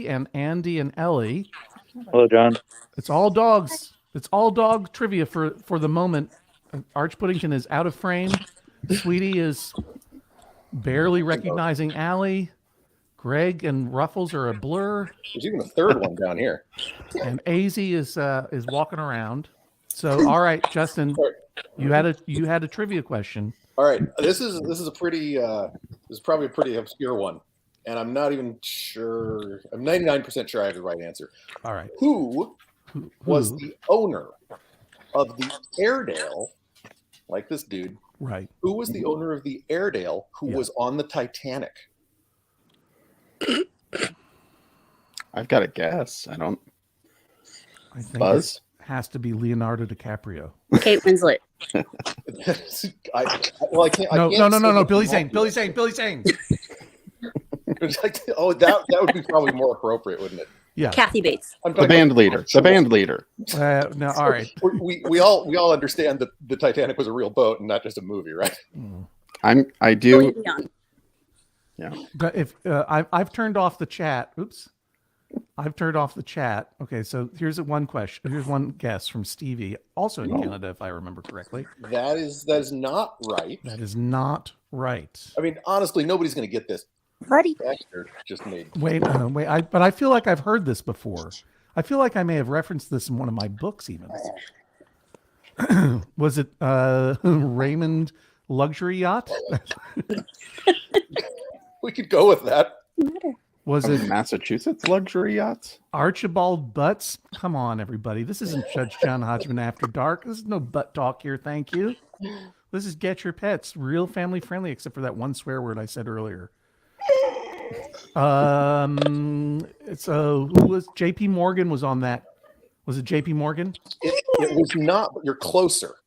and Andy and Ellie. Hello, John. It's all dogs. It's all dog trivia for the moment. Arch Puddington is out of frame. Sweetie is barely recognizing Allie. Greg and Ruffles are a blur. There's even a third one down here. And AZ is walking around. So, all right, Justin, you had a trivia question. All right, this is probably a pretty obscure one, and I'm not even sure. I'm 99% sure I have the right answer. All right. Who was the owner of the Airedale? Like this dude. Right. Who was the owner of the Airedale who was on the Titanic? I've got a guess. I think Buzz? It has to be Leonardo DiCaprio. Kate Winslet. I can't. No. Billy Zane. Billy Zane. Oh, that would be probably more appropriate, wouldn't it? Yeah. Kathy Bates. The band leader. No, all right. We all understand that the Titanic was a real boat and not just a movie, right? I do. Yeah. If I've turned off the chat. Oops. I've turned off the chat. Okay, so here's one question. Here's one guess from Stevie, also in Canada, if I remember correctly. That is not right. That is not right. I mean, honestly, nobody's going to get this. Buddy. Just made. Wait. But I feel like I've heard this before. I feel like I may have referenced this in one of my books, even. Was it Raymond Luxury Yacht? We could go with that. Was it Massachusetts Luxury Yachts? Archibald Butts? Come on, everybody. This isn't Judge John Hodgman After Dark. This is no butt talk here. Thank you. This is Get Your Pets. Real family friendly, except for that one swear word I said earlier. Who was JP Morgan was on that? Was it JP Morgan? It was not, but you're closer.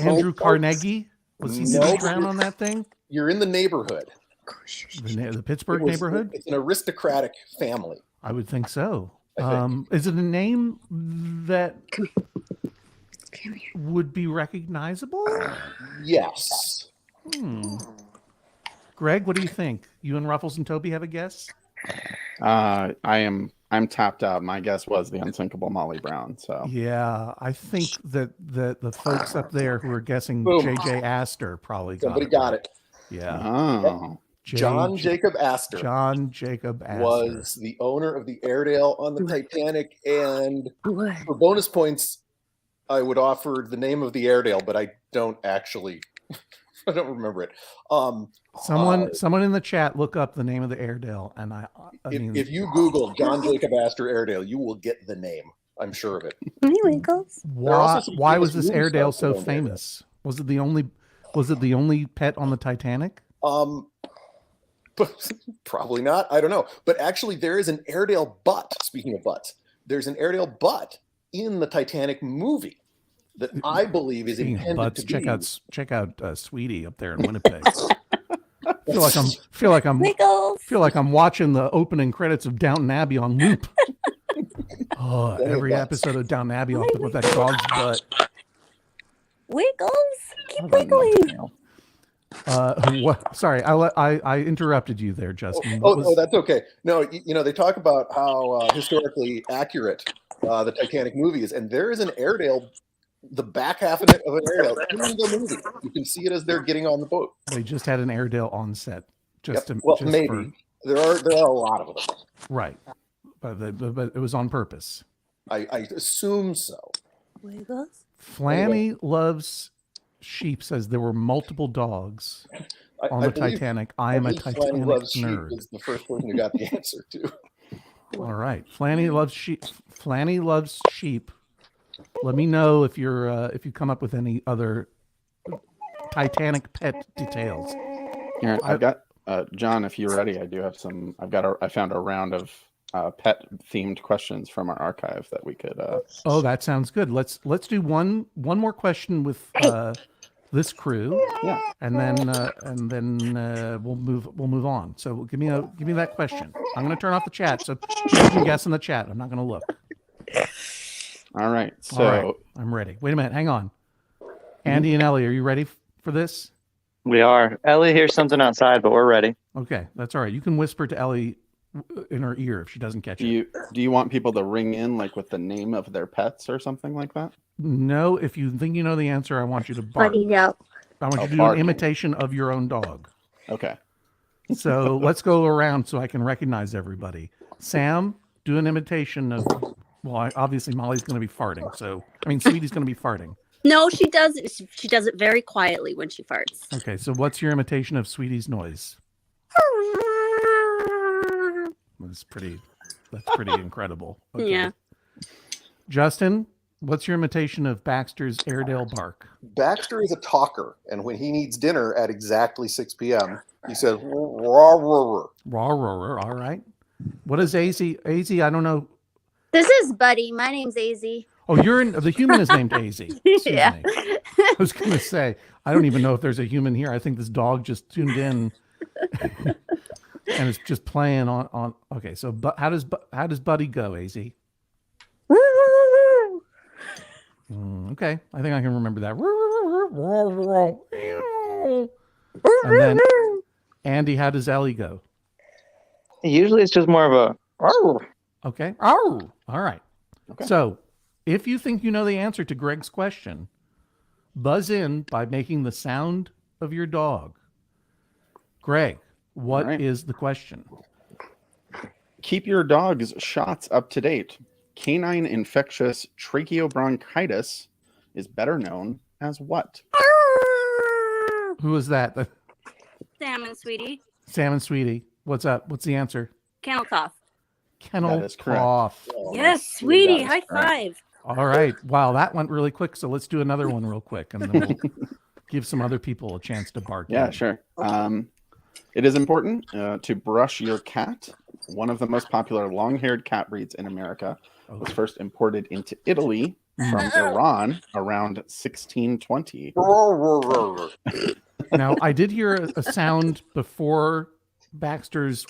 Andrew Carnegie? Was he around on that thing? You're in the neighborhood. The Pittsburgh neighborhood? It's an aristocratic family. I would think so. Is it a name that would be recognizable? Yes. Greg, what do you think? You and Ruffles and Toby have a guess? I'm tapped out. My guess was the unsinkable Molly Brown. So yeah, I think that the folks up there who are guessing J.J. Astor probably got it. Yeah. Oh. John Jacob Astor. John Jacob Astor was the owner of the Airedale on the Titanic, and for bonus points, I would offer the name of the Airedale, but I don't remember it. Someone in the chat look up the name of the Airedale, and if you Google John Jacob Astor Airedale, you will get the name. I'm sure of it. Anyway, why was this Airedale so famous? Was it the only pet on the Titanic? Probably not. I don't know. But actually, there is an Airedale butt. Speaking of butts, there's an Airedale butt in the Titanic movie. that I believe is Speaking of intended butts, to be. check out Sweetie up there in Winnipeg. feel like I'm watching the opening credits of Downton Abbey on loop. Oh, every episode of Downton Abbey with that dog's butt. Wiggles, keep wiggling. What? Sorry, I interrupted you there, Justin. Oh, that's okay. No, they talk about how historically accurate the Titanic movie is, and there is an Airedale, the back half of an Airedale in the movie. You can see it as they're getting on the boat. They just had an Airedale on set. Maybe there are a lot of them. Right, but it was on purpose. I assume so. Wiggles. Flanny loves sheep says there were multiple dogs on the Titanic. I am a Titanic nerd. Is the first person who got the answer too. All right, Flanny loves sheep. Flanny loves sheep. Let me know if you come up with any other Titanic pet details. Here, I've got John. If you're ready, I do have some. I found a round of pet themed questions from our archive that we could. Oh, that sounds good. Let's do one more question with this crew. Yeah, and then we'll move on. So give me that question. I'm going to turn off the chat so you can guess in the chat. I'm not going to look. All right. So all right, I'm ready. Wait a minute. Hang on. Andy and Ellie, are you ready for this? We are. Ellie hears something outside, but we're ready. Okay, that's all right. You can whisper to Ellie in her ear if she doesn't catch it. Do you want people to ring in like with the name of their pets or something like that? No, if you think you know the answer, I want you to bark. Buddy, no. I want you to do an imitation of your own dog. Okay. So let's go around so I can recognize everybody. Sam, do an imitation of. Well, obviously Molly's going to be farting. Sweetie's going to be farting. No, she does. She does it very quietly when she farts. Okay, so what's your imitation of Sweetie's noise? That's pretty incredible. Okay. Yeah. Justin, what's your imitation of Baxter's Airedale bark? Baxter is a talker, and when he needs dinner at exactly 6 p.m., he says, "Raw roar." Raw roar. All right. What is AZ? AZ, I don't know. This is Buddy. My name's AZ. Oh, the human is named AZ. Excuse me. I was going to say, I don't even know if there's a human here. I think this dog just tuned in and it's just playing on. Okay, so how does Buddy go, AZ? Okay, I think I can remember that. And then Andy, how does Ellie go? Usually it's just more of a. Okay. Oh, all right. Okay. So if you think you know the answer to Greg's question, buzz in by making the sound of your dog. Greg, what is the question? Keep your dog's shots up to date. Canine infectious tracheobronchitis is better known as what? Who is that? Sam and Sweetie. Sam and Sweetie. What's up? What's the answer? Kennel cough. Kennel cough. Yes, Sweetie. High five. All right. Wow, that went really quick. So let's do another one real quick, and then we'll give some other people a chance to bark. Yeah, sure. It is important to brush your cat. One of the most popular long-haired cat breeds in America was first imported into Italy from Iran around 1620. Now, I did hear a sound before Baxter's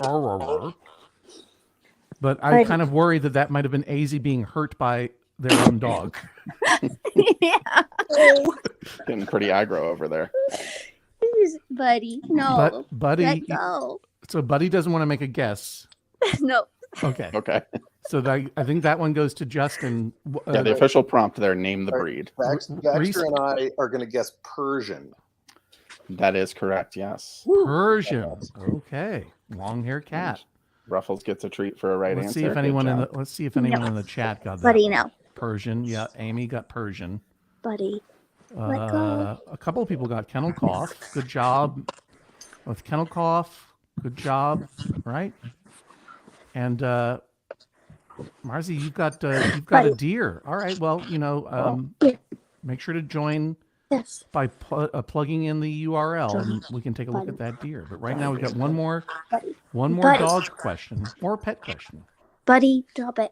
but I kind of worried that might have been AZ being hurt by their own dog. Yeah. Getting pretty aggro over there. Buddy, no. Buddy. Let go. So Buddy doesn't want to make a guess. No. Okay. Okay. So I think that one goes to Justin. Yeah, the official prompt there, name the breed. Baxter and I are going to guess Persian. That is correct, yes. Persian. Okay. Long-haired cat. Ruffles gets a treat for a right answer. Let's see if anyone in the chat got that. Buddy, no. Persian. Yeah, Amy got Persian. Buddy. Let go. A couple of people got kennel cough. Good job with kennel cough. Good job. Right. And Marzi, you've got a deer. All right. Well, make sure to join by plugging in the URL, and we can take a look at that deer. But right now we've got one more dog question, or pet question. Buddy, drop it.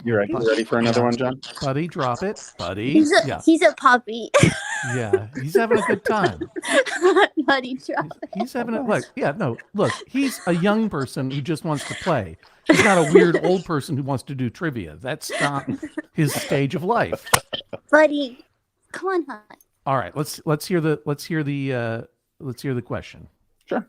You ready for another one, John? Buddy, drop it. Buddy. He's a puppy. Yeah, he's having a good time. Buddy, drop it. He's having a look. He's a young person who just wants to play. He's not a weird old person who wants to do trivia. That's not his stage of life. Buddy, come on, hon. All right, let's hear the question. Sure.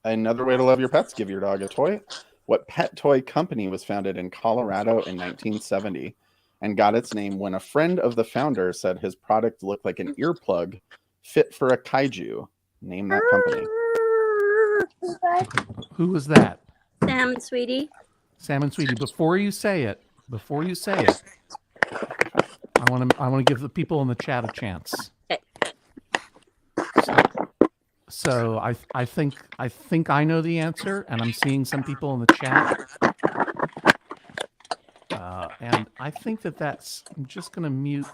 Another way to love your pets: give your dog a toy. What pet toy company was founded in Colorado in 1970 and got its name when a friend of the founder said his product looked like an earplug fit for a kaiju? Name that company. Who was that? Sam and Sweetie. Sam and Sweetie. Before you say it, I want to give the people in the chat a chance. Okay. So I think I know the answer, and I'm seeing some people in the chat, and I think that's. I'm just gonna mute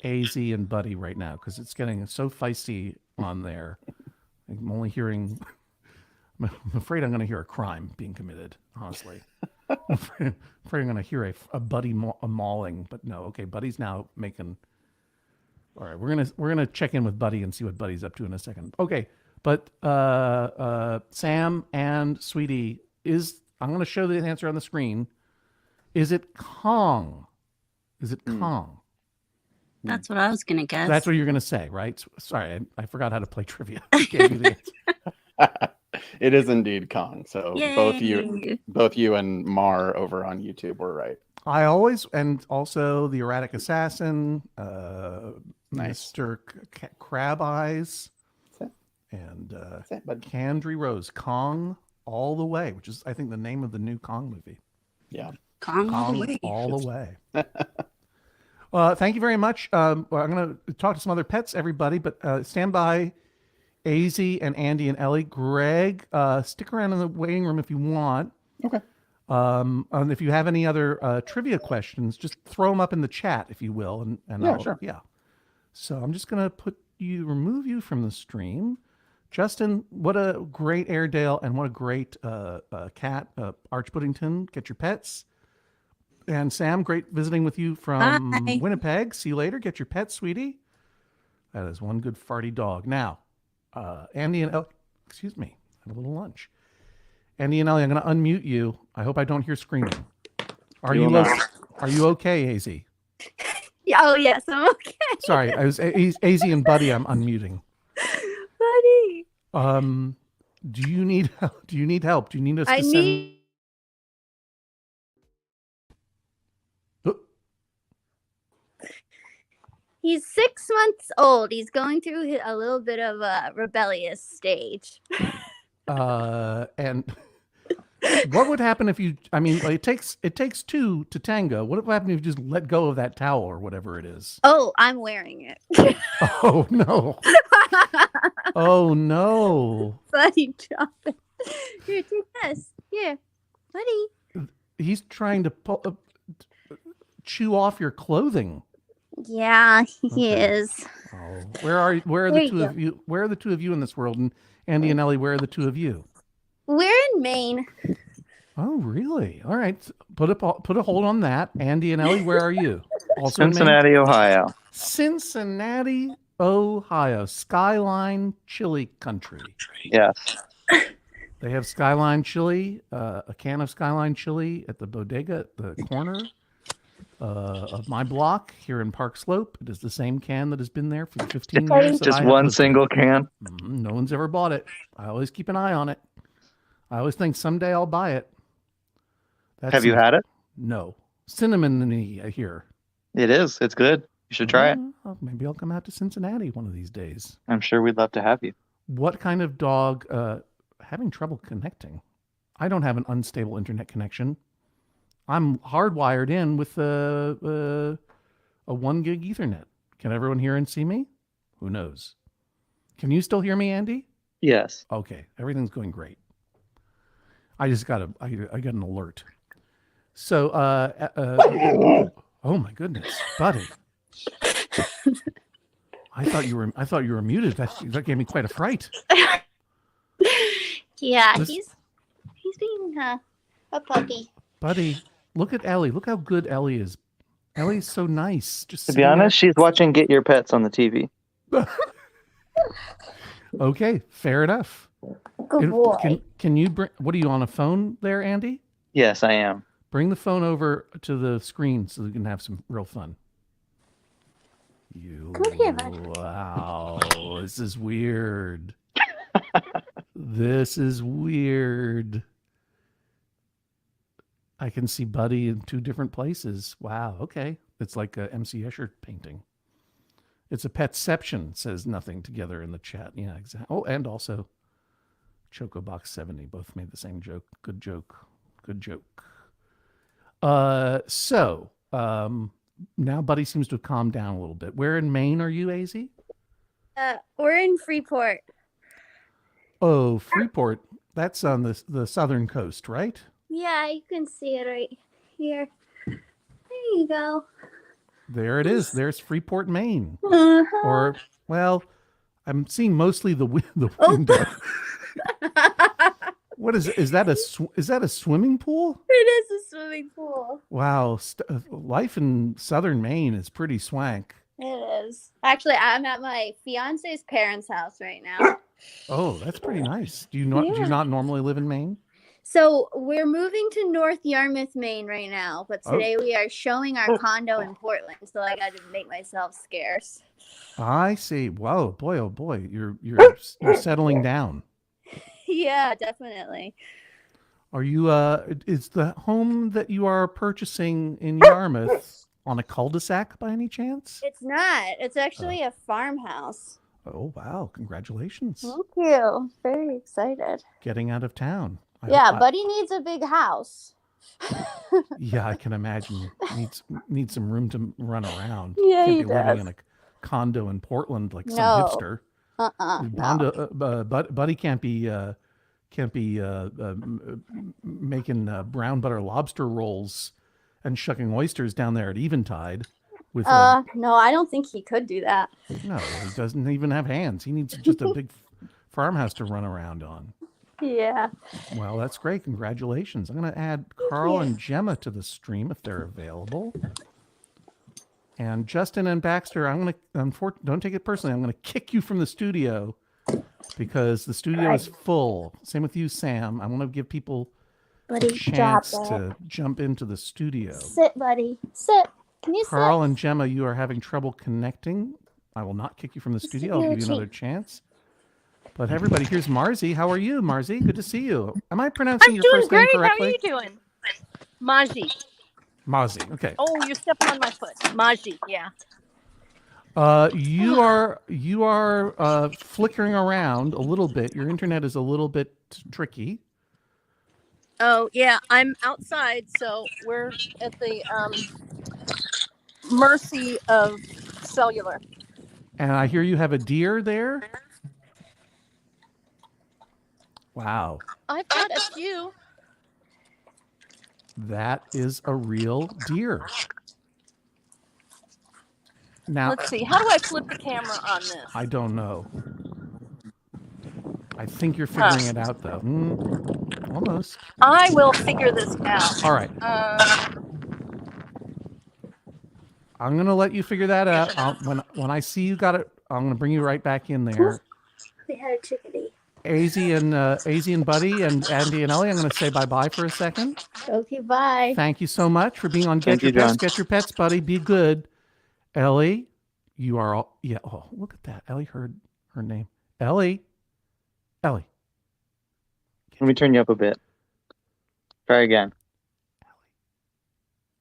AZ and Buddy right now because it's getting so feisty on there. I'm only hearing. I'm afraid I'm going to hear a crime being committed. Honestly, I'm afraid I'm going to hear a Buddy mauling. But no, okay, Buddy's now making. All right, we're gonna check in with Buddy and see what Buddy's up to in a second. Okay, but Sam and Sweetie I'm going to show the answer on the screen. Is it Kong? Is it Kong? That's what I was gonna guess. That's what you're going to say, right? Sorry, I forgot how to play trivia. I gave you the answer. It is indeed Kong. So Yay. both you and Mar over on YouTube were right. I always, and also the Erratic Assassin, Nice. Mr. Crab Eyes, and Candry Rose, Kong all the way, which is I think the name of the new Kong movie. Yeah, Kong all the way. All the way. Thank you very much. I'm going to talk to some other pets, everybody, but stand by. AZ and Andy and Ellie. Greg, stick around in the waiting room if you want. Okay. And if you have any other trivia questions, just throw them up in the chat, if you will. And yeah, sure. Yeah. So I'm just going to remove you from the stream. Justin, what a great Airedale and what a great cat, Arch Puddington. Get your pets. And Sam, great visiting with you from Bye. Winnipeg. See you later. Get your pet, sweetie. That is one good farty dog. Now, Andy and Ellie, excuse me, I had a little lunch. Andy and Ellie, I'm going to unmute you. I hope I don't hear screaming. Are you okay, AZ? Oh, yes, I'm okay. Sorry, I was AZ and Buddy. I'm unmuting. Buddy. Do you need help? Do you need help? Do you need us to send? He's 6 months old. He's going through a little bit of a rebellious stage. And what would happen if you? I mean, it takes two to tango. What would happen if you just let go of that towel or whatever it is? Oh, I'm wearing it. Oh no! Oh no! Buddy, drop it. Here, take this. Here, buddy. He's trying to chew off your clothing. Yeah, he Okay. is. Oh, where are the two of you? Where are the two of you in this world? And Andy and Ellie, where are the two of you? We're in Maine. Oh, really? All right. Put a hold on that. Andy and Ellie, where are you? Also in Maine? Cincinnati, Ohio. Cincinnati, Ohio. Skyline chili country. Yes. They have Skyline chili, a can of Skyline chili at the bodega at the corner of my block here in Park Slope. It is the same can that has been there for 15 years. that I Just have one lived there. single can. No one's ever bought it. I always keep an eye on it. I always think someday I'll buy it. Have you had it? No. Cinnamon-y here. It is. It's good. You should try it. Maybe I'll come out to Cincinnati one of these days. I'm sure we'd love to have you. What kind of dog? Having trouble connecting. I don't have an unstable internet connection. I'm hardwired in with a 1 gig Ethernet. Can everyone hear and see me? Who knows? Can you still hear me, Andy? Yes. Okay, everything's going great. I just got I got an alert. So, oh my goodness, buddy! I thought you were muted. That gave me quite a fright. Yeah, This- he's being a puppy. Buddy, Look at Ellie. Look how good Ellie is. Ellie's so nice. Just To be honest, she's watching Get Your Pets on the TV. Okay, fair enough. Good boy. Can you bring? What are you on a phone there, Andy? Yes, I am. Bring the phone over to the screen so we can have some real fun. Come here, bud. Wow, this is weird. This is weird. I can see Buddy in two different places. Wow, okay. It's like a MC Escher painting. It's a petception, says Nothing Together in the chat. Yeah, exactly. Oh, and also Chocobox 70 both made the same joke. Good joke. Good joke. So now Buddy seems to have calmed down a little bit. Where in Maine are you, AZ? We're in Freeport. Oh, Freeport. That's on the southern coast, right? Yeah, you can see it right here. There you go. There it is. There's Freeport, Maine. Uh-huh. Or, well, I'm seeing mostly the window. What is that? Is that a swimming pool? It is a swimming pool. Wow, life in southern Maine is pretty swank. It is. Actually, I'm at my fiance's parents' house right now. Oh, that's pretty nice. Do you not normally live in Maine? So we're moving to North Yarmouth, Maine right now, but today we are showing our condo in Portland, so I got to make myself scarce. I see. Whoa, boy, oh boy, you're settling down. Yeah, definitely. Are you? Is the home that you are purchasing in Yarmouth on a cul-de-sac by any chance? It's not. It's actually a farmhouse. Oh wow! Congratulations. Thank you. Very excited. Getting out of town. Buddy needs a big house. Yeah, I can imagine. Needs some room to run around. Yeah, Can't he be living does. in a condo in Portland like some No. hipster. No. Buddy can't be making brown butter lobster rolls and shucking oysters down there at Eventide. With no, I don't think he could do that. No, he doesn't even have hands. He needs just a big farmhouse to run around on. Yeah. Well, that's great. Congratulations. I'm going to add Carl and Gemma to the stream if they're available. And Justin and Baxter, I'm going to, don't take it personally, I'm going to kick you from the studio because the studio is full. Same with you, Sam. I want to give people a chance to jump into the studio. Sit, buddy. Sit. Can you Carl sit? and Gemma, you are having trouble connecting. I will not kick you from the studio. I'll give you another chance. But everybody, here's Marzi. How are you, Marzi? Good to see you. Am I pronouncing your first name correctly? How are you doing? Maji. Marzi. Okay. Oh, you're stepping on my foot. Maji. Yeah. You are flickering around a little bit. Your internet is a little bit tricky. Oh, yeah. I'm outside, so we're at the mercy of cellular. And I hear you have a deer there. Wow. I've got a few. That is a real deer. Now, let's see. How do I flip the camera on this? I don't know. I think you're figuring it out, though. Almost. I will figure this out. All right. I'm going to let you figure that out. When I see you got it, I'm going to bring you right back in there. We had a chickadee. AZ and Buddy and Andy and Ellie, I'm going to say bye-bye for a second. Okay, bye. Thank you so much for being on Get Your Pets. Get Your Pets, Buddy. Be good. Ellie, you are all... Yeah, oh, look at that. Ellie heard her name. Ellie. Let me turn you up a bit. Try again.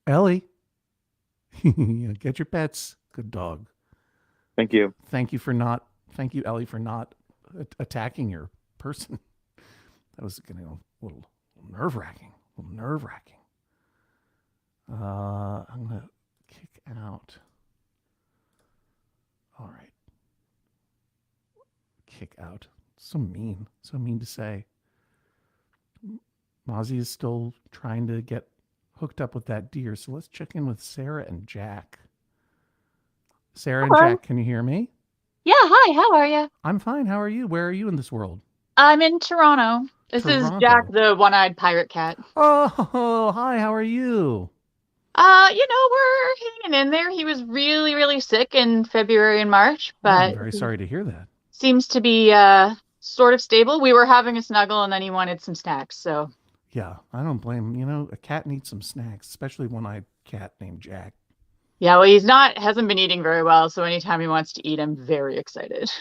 Ellie. Get Your Pets. Good dog. Thank you. Thank you, Ellie, for not attacking your person. That was getting a little nerve-wracking. I'm going to kick out. All right. Kick out. So mean to say. Mozzie is still trying to get hooked up with that deer. So let's check in with Sarah and Jack. Sarah and Jack, can you hear me? Yeah, hi, how are you? I'm fine. How are you? Where are you in this world? I'm in Toronto. This is Toronto. Jack, the one-eyed pirate cat. Oh, hi. How are you? We're hanging in there. He was really, really sick in February and March, Oh, I'm but very sorry to hear that. seems to be sort of stable. We were having a snuggle, and then he wanted some snacks. So Yeah, I don't blame him. You know, a cat needs some snacks, especially one-eyed cat named Jack. yeah, well, hasn't been eating very well. So anytime he wants to eat, I'm very excited.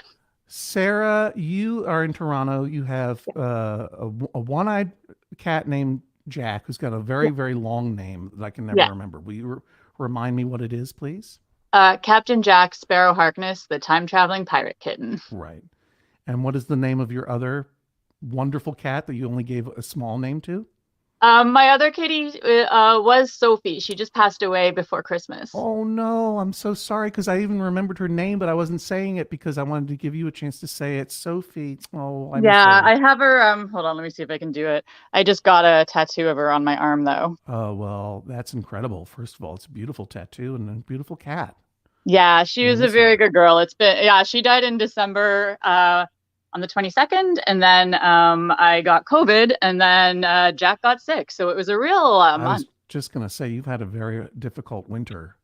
Sarah, you are in Toronto. You have a one-eyed cat named Jack, who's got a very, very long name that I can never remember. Will you remind me what it is, please? Captain Jack Sparrow Harkness, the time-traveling pirate kitten. Right. And what is the name of your other wonderful cat that you only gave a small name to? My other kitty was Sophie. She just passed away before Christmas. Oh, no. I'm so sorry because I even remembered her name, but I wasn't saying it because I wanted to give you a chance to say it. Sophie. Oh, I'm Yeah, sorry. I have her. Hold on, let me see if I can do it. I just got a tattoo of her on my arm, though. Oh, well, that's incredible. First of all, it's a beautiful tattoo and a beautiful cat. Yeah, she was a very good girl. She died in December on the 22nd, and then I got COVID, and then Jack got sick. So it was a real month. I was just going to say, you've had a very difficult winter.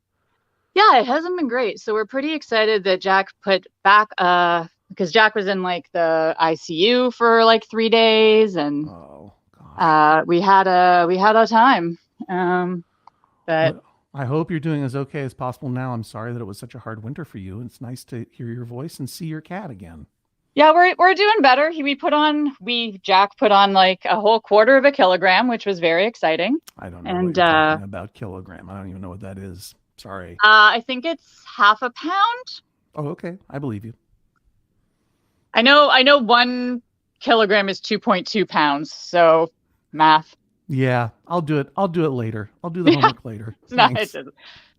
Yeah, it hasn't been great. So we're pretty excited that Jack put back because Jack was in like the ICU for like 3 days, and we had a time. But I hope you're doing as okay as possible now. I'm sorry that it was such a hard winter for you. It's nice to hear your voice and see your cat again. yeah, we're doing better. Jack put on like a whole quarter of a kilogram, which was very exciting. I don't know what you're talking about kilogram. I don't even know what that is. Sorry. I think it's half a pound. Oh, okay. I believe you. I know 1 kilogram is 2.2 pounds. So math. Yeah, I'll do it. I'll do it later. I'll do the homework later. No, it doesn't.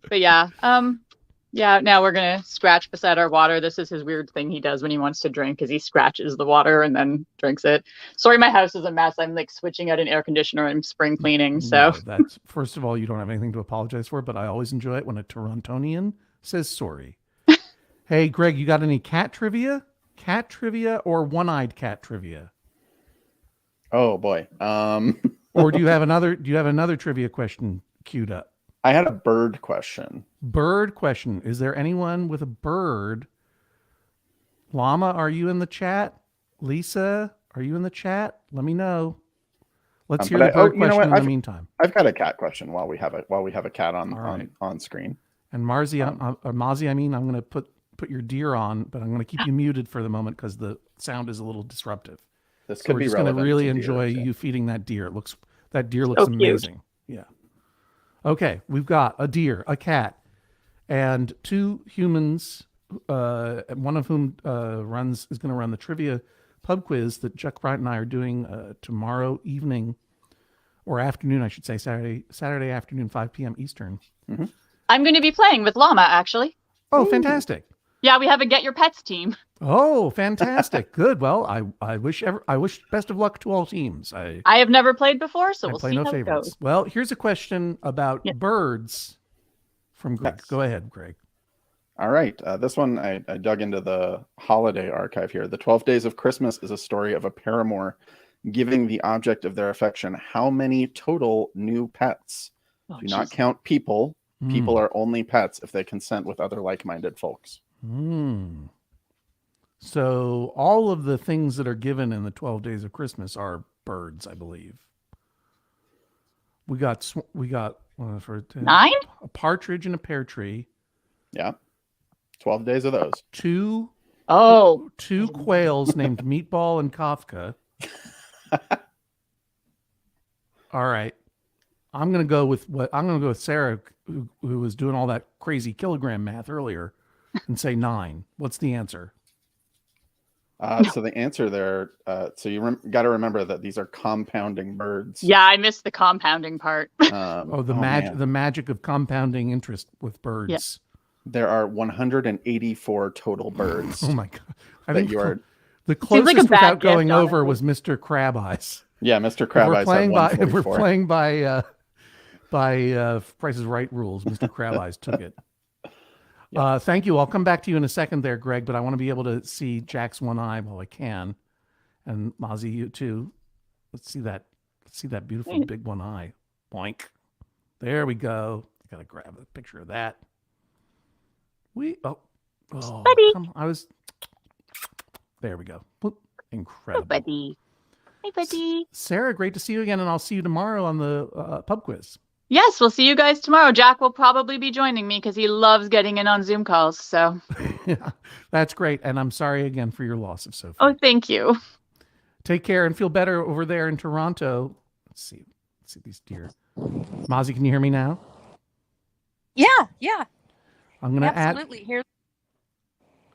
But yeah. Now we're gonna scratch beside our water. This is his weird thing he does when he wants to drink, is he scratches the water and then drinks it. Sorry, my house is a mess. I'm like switching out an air conditioner and spring cleaning. So no, that's, first of all, you don't have anything to apologize for, but I always enjoy it when a Torontonian says sorry. Hey, Greg, you got any cat trivia? Cat trivia or one-eyed cat trivia? Oh boy. Or do you have another trivia question queued up? I had a bird question. Bird question. Is there anyone with a bird? Llama, are you in the chat? Lisa, are you in the chat? Let me know. Let's hear the bird question in the meantime. I've got a cat question while we have a cat on screen. And Marzi, Mozzie, I'm going to put your deer on, but I'm going to keep you muted for the moment because the sound is a little disruptive. This could we're be just going to really to enjoy you feeding that deer. That deer looks so amazing. Yeah. Okay, we've got a deer, a cat, and 2 humans. One of whom is going to run the trivia pub quiz that Chuck Bryant and I are doing tomorrow evening or afternoon, I should say, Saturday afternoon, 5 p.m. Eastern. Mm-hmm. I'm going to be playing with Llama, actually. Oh, fantastic! Yeah, we have a Get Your Pets team. Oh, fantastic! Good. Well, I wish best of luck to all teams. I have never played before, so we'll see how it goes. Well, here's a question about birds from Greg. Yes. Go ahead, Greg. All right. This one, I dug into the holiday archive here. The 12 Days of Christmas is a story of a paramour giving the object of their affection how many total new pets? Do not count people. People are only pets if they consent with other like-minded folks. So all of the things that are given in the 12 Days of Christmas are birds, I believe. We got 9? A partridge in a pear tree. Yeah. 12 days of those. 2 quails named Meatball and Kafka. All right. I'm going to go with Sarah, who was doing all that crazy kilogram math earlier, and say 9. What's the answer? So the answer there, so you got to remember that these are compounding birds. Yeah, I missed the compounding part. The magic of compounding interest with birds. Yeah. There are 184 total birds. Oh my God. I think think the closest without going over was Mr. Crab Eyes. Yeah, Mr. Crab Eyes. If we're playing by Price is Right rules, Mr. Crab Eyes took it. Yeah. Thank you. I'll come back to you in a second there, Greg, but I want to be able to see Jack's one eye while I can. And Mozzie, you too. Let's see that beautiful big one eye. Boink. There we go. I gotta grab a picture of that. Buddy. There we go. Whoop. Incredible. Oh, buddy. Hey, buddy. Sarah, great to see you again, and I'll see you tomorrow on the pub quiz. Yes, we'll see you guys tomorrow. Jack will probably be joining me because he loves getting in on Zoom calls. So Yeah, that's great. And I'm sorry again for your loss of Sophie. oh, thank you. Take care and feel better over there in Toronto. Let's see these deer. Mozzie, can you hear me now? Yeah. I'm gonna Absolutely. Here.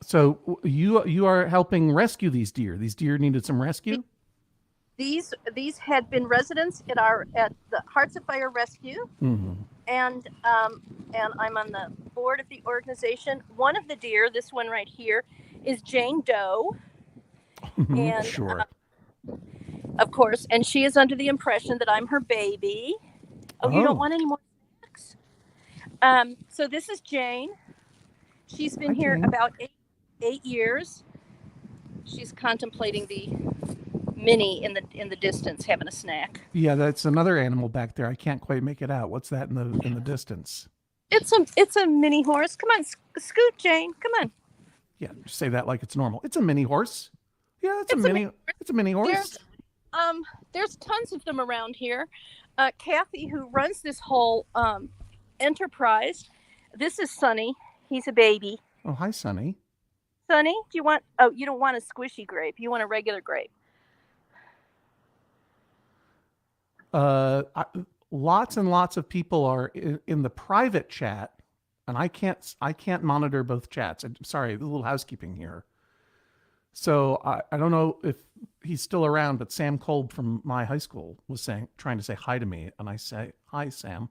So you are helping rescue these deer. These deer needed some rescue. These had been residents at the Hearts of Fire Rescue, and I'm on the board of the organization. One of the deer, this one right here, is Jane Doe, and sure, of course, and she is under the impression that I'm her baby. Oh, you don't want any more snacks? So this is Jane. She's been here about 8 years. She's contemplating the Minnie in the distance having a snack. Yeah, that's another animal back there. I can't quite make it out. What's that in the distance? It's a mini horse. Come on, scoot, Jane. Come on. Yeah, just say that like it's normal. It's a mini horse. Yeah, it's a mini horse. There's tons of them around here. Kathy, who runs this whole enterprise. This is Sonny. He's a baby. Oh, hi, Sonny. Sonny, do you want? Oh, you don't want a squishy grape. You want a regular grape. Lots and lots of people are in the private chat, and I can't monitor both chats. I'm sorry, a little housekeeping here. So I don't know if he's still around, but Sam Kolb from my high school was trying to say hi to me, and I say, hi, Sam.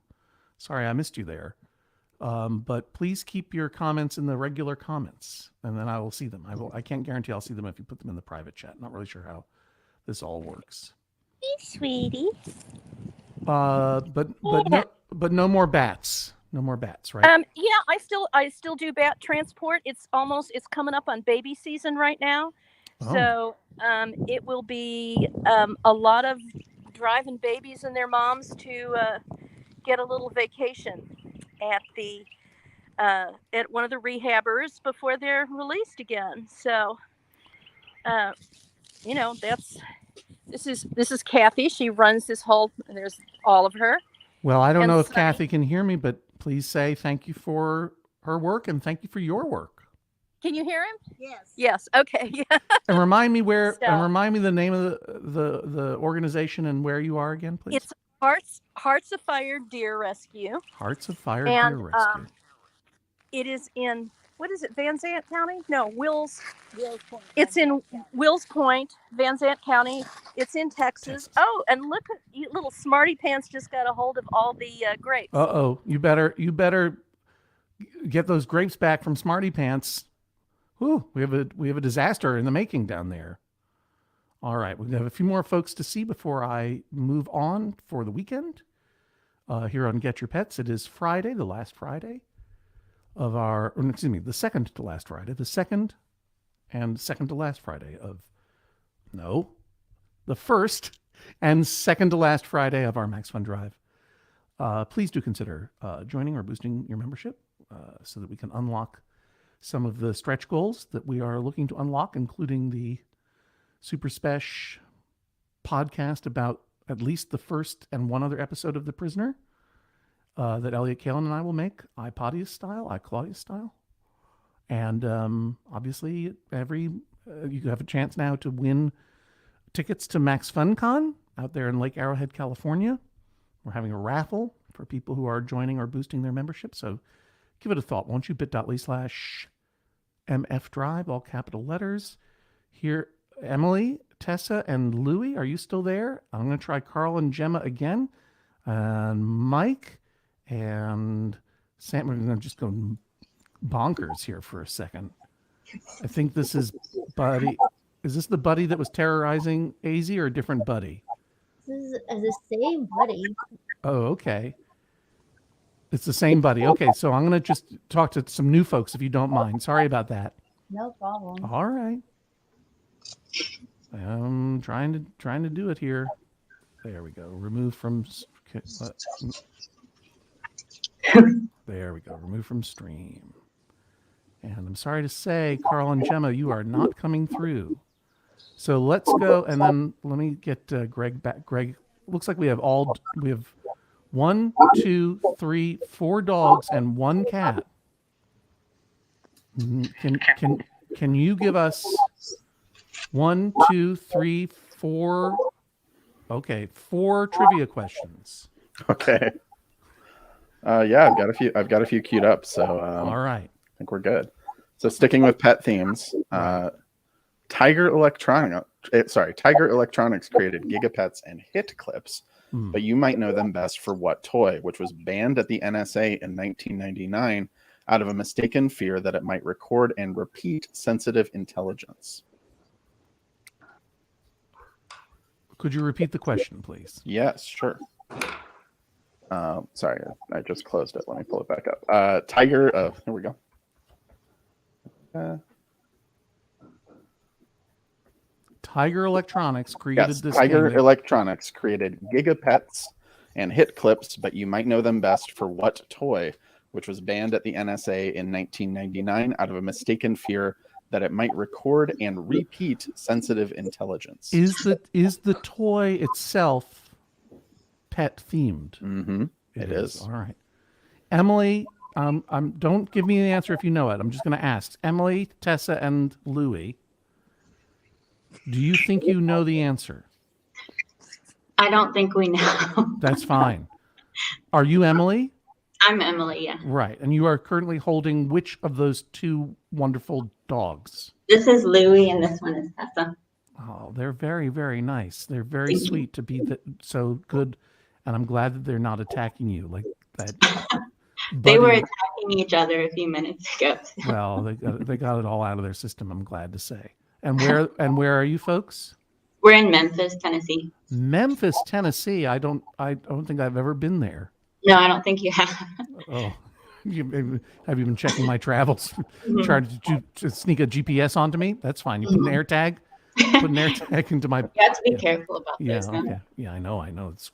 Sorry, I missed you there. But please keep your comments in the regular comments, and then I will see them. I can't guarantee I'll see them if you put them in the private chat. Not really sure how this all works. Hey, sweetie. But no more bats. No more bats, right? Yeah, I still do bat transport. It's coming up on baby season right now. Oh. So it will be a lot of driving babies and their moms to get a little vacation at one of the rehabbers before they're released again. So this is Kathy. She runs this whole. There's all of her. Well, I don't know if Kathy can hear me, but please say thank you for her work and thank you for your work. Can you hear him? Yes. Yes. Okay. Yeah. And remind me the name of the organization and where you are again, please. It's Hearts of Fire Deer Rescue. Hearts of Fire Deer Rescue. It is in, what is it, Van Zandt County? No, Wills Point. It's in Wills Point, Van Zandt County. It's in Texas. Oh, and look, little Smarty Pants just got a hold of all the grapes. Uh-oh. You better get those grapes back from Smarty Pants. Whew, we have a disaster in the making down there. All right, we have a few more folks to see before I move on for the weekend. Here on Get Your Pets, it is Friday, the last Friday of the second to last Friday, the second to last Friday the first and second to last Friday of our Max Fun Drive. Please do consider joining or boosting your membership so that we can unlock some of the stretch goals that we are looking to unlock, including the Super Spesh podcast about at least the first and one other episode of The Prisoner that Elliot Kalin and I will make, iPodius style. And obviously, you have a chance now to win tickets to Max Fun Con out there in Lake Arrowhead, California. We're having a raffle for people who are joining or boosting their membership. So give it a thought, won't you? bit.ly/MFDrive, all capital letters. Here, Emily, Tessa, and Louie, are you still there? I'm going to try Carl and Gemma again. And Mike and Sam, we're going to just go bonkers here for a second. I think this is Buddy. Is this the Buddy that was terrorizing AZ or a different Buddy? This is the same Buddy. Oh, okay. It's the same Buddy. Okay, so I'm going to just talk to some new folks if you don't mind. Sorry about that. No problem. All right. I'm trying to do it here. There we go. Remove from. There we go. Remove from stream. And I'm sorry to say, Carl and Gemma, you are not coming through. So let's go, and then let me get Greg back. Greg, looks like we have 1, 2, 3, 4 dogs and 1 cat. Can you give us 1, 2, 3, 4? Okay, 4 trivia questions. Okay. Yeah, I've got a few queued up. So all right, I think we're good. So sticking with pet themes, Tiger Electronics created Gigapets and Hit Clips, but you might know them best for what toy, which was banned at the NSA in 1999 out of a mistaken fear that it might record and repeat sensitive intelligence. Could you repeat the question, please? Yes, sure. Sorry, I just closed it. Let me pull it back up. Tiger, here we go. Tiger Electronics created this. Tiger Electronics created Gigapets and Hit Clips, but you might know them best for what toy, which was banned at the NSA in 1999 out of a mistaken fear that it might record and repeat sensitive intelligence. Is the toy itself pet themed? Mm-hmm. It is. All right, Emily. Don't give me the answer if you know it. I'm just going to ask Emily, Tessa, and Louie. Do you think you know the answer? I don't think we know. That's fine. Are you Emily? I'm Emily, yeah. Right. And you are currently holding which of those 2 wonderful dogs? This is Louie and this one is Tessa. Oh, they're very, very nice. They're very sweet to be so good. And I'm glad that they're not attacking you like that. They were attacking each other a few minutes ago. Well, they got it all out of their system, I'm glad to say. And where are you folks? We're in Memphis, Tennessee. Memphis, Tennessee. I don't think I've ever been there. No, I don't think you have. Oh, have you been checking my travels? Trying to sneak a GPS onto me? That's fine. You put an air tag. Put an air tag into my. You have to be careful about this. Okay. Yeah, I know. It's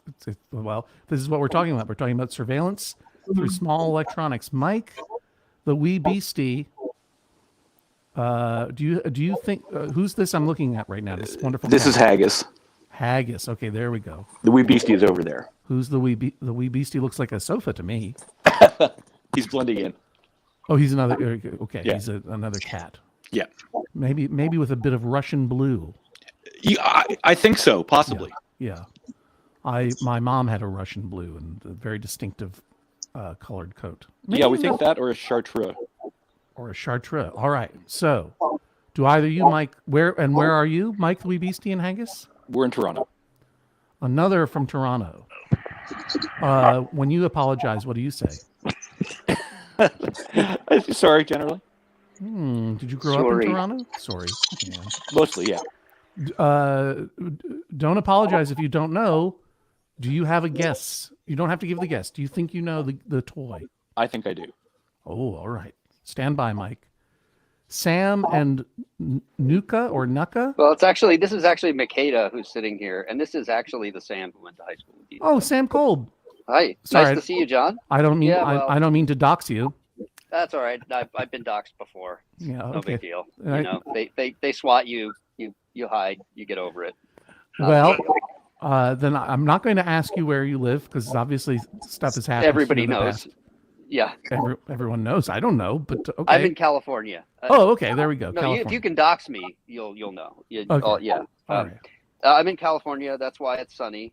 well, this is what we're talking about. We're talking about surveillance through small electronics. Mike, the wee beastie. Do you think who's this I'm looking at right now? This wonderful. This is Haggis. Haggis. Okay, there we go. The wee beastie is over there. Who's the wee beastie? Looks like a sofa to me. He's blending in. Oh, he's another. Okay, yeah. He's another cat. Yeah. Maybe with a bit of Russian blue. Yeah, I think so, possibly. Yeah. My mom had a Russian blue and a very distinctive colored coat. Maybe we think that or a chartreuse. Or a chartreuse. All right. So, do either you, Mike? Where are you, Mike, the wee beastie and Haggis? We're in Toronto. Another from Toronto. When you apologize, what do you say? Sorry, generally. Did you grow up in Toronto? Sorry. Yeah. Mostly, yeah. Don't apologize if you don't know. Do you have a guess? You don't have to give the guess. Do you think you know the toy? I think I do. Oh, all right. Stand by, Mike. Sam and Nuka or Nuka? Well, this is actually Makeda who's sitting here, and this is actually the Sam who went to high school with you. Oh, Sam Kolb. Hi. Sorry, nice to see you, John. I don't mean I don't mean to dox you. That's all right. I've been doxxed before. Yeah, okay. No big deal. You know, they swat you, you hide, you get over it. Well, then I'm not going to ask you where you live because obviously stuff has happened. Everybody knows. Yeah. Everyone knows. I don't know, but okay. I'm in California. Okay. There we go. No, if you can dox me, you'll know. Okay. Yeah. All right. I'm in California. That's why it's sunny.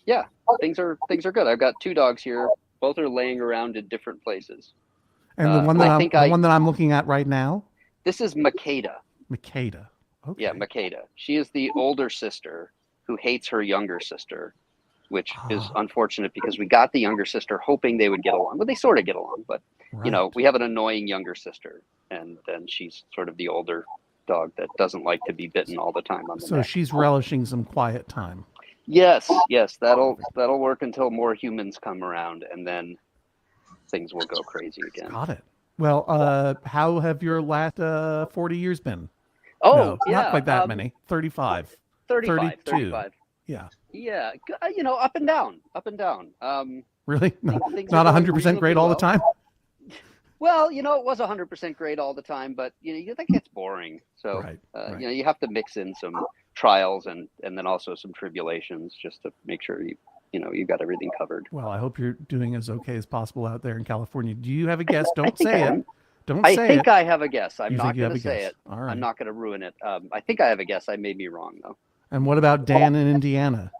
Yeah, things are good. I've got 2 dogs here. Both are laying around in different places. And the one that I'm looking at right now. This is Makeda. Makeda. Okay. Yeah, Makeda. She is the older sister who hates her younger sister, which is unfortunate because we got the younger sister hoping they would get along. But they sort of get along. But, you know, we have an annoying younger sister. And then she's sort of the older dog that doesn't like to be bitten all the time on the neck. She's relishing some quiet time. Yes. That'll work until more humans come around. And then things will go crazy again. Got it. Well, how have your last 40 years been? Oh, no, yeah. Not quite that many. 35. 35, 32. 35. Yeah. Yeah, up and down, up and down. Really? Things Not are going 100% reasonably great all the well. time? Well, it was 100% great all the time, but that gets boring. So right. you have to mix in some trials and then also some tribulations just to make sure you got everything covered. Well, I hope you're doing as okay as possible out there in California. Do you have a guess? I Don't think say I it. am. Don't I say think it. I have a guess. I'm You not think you going have to a say guess. it. All right. I'm not going to ruin it. I think I have a guess. I may be wrong though. And what about Dan in Indiana?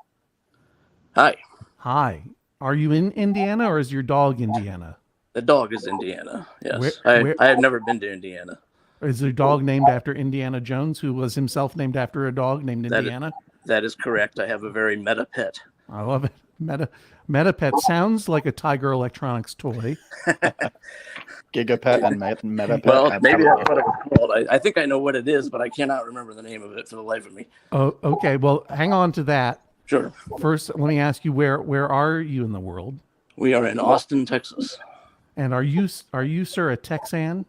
Hi. Hi. Are you in Indiana or is your dog Indiana? The dog is Indiana. Yes. Where I have never been to Indiana. is the dog named after Indiana Jones, who was himself named after a dog named Indiana? That is correct. I have a very meta pet. I love it. Meta pet sounds like a Tiger Electronics toy. Gigapet and Metapet. Well, maybe that's what it was called. I think I know what it is, but I cannot remember the name of it for the life of me. Oh, okay. Well, hang on to that. Sure. First, let me ask you, where are you in the world? We are in Austin, Texas. And are you, sir, a Texan?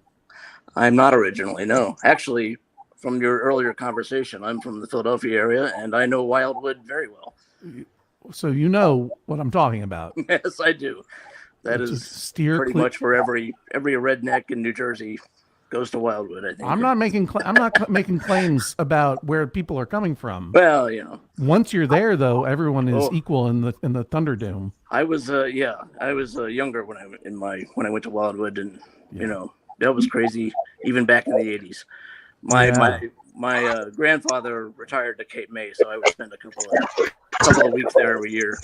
I'm not originally, no. Actually, from your earlier conversation, I'm from the Philadelphia area, and I know Wildwood very well. So you know what I'm talking about. Yes, I do. That is pretty much where every redneck in New Jersey goes to Wildwood, I think. I'm not making making claims about where people are coming from. Well, Once you're there, though, everyone is equal in the Thunderdome. I was younger when I went to Wildwood, and that was crazy even back in the 80s. My grandfather retired to Cape May, so I would spend a couple of weeks there every year,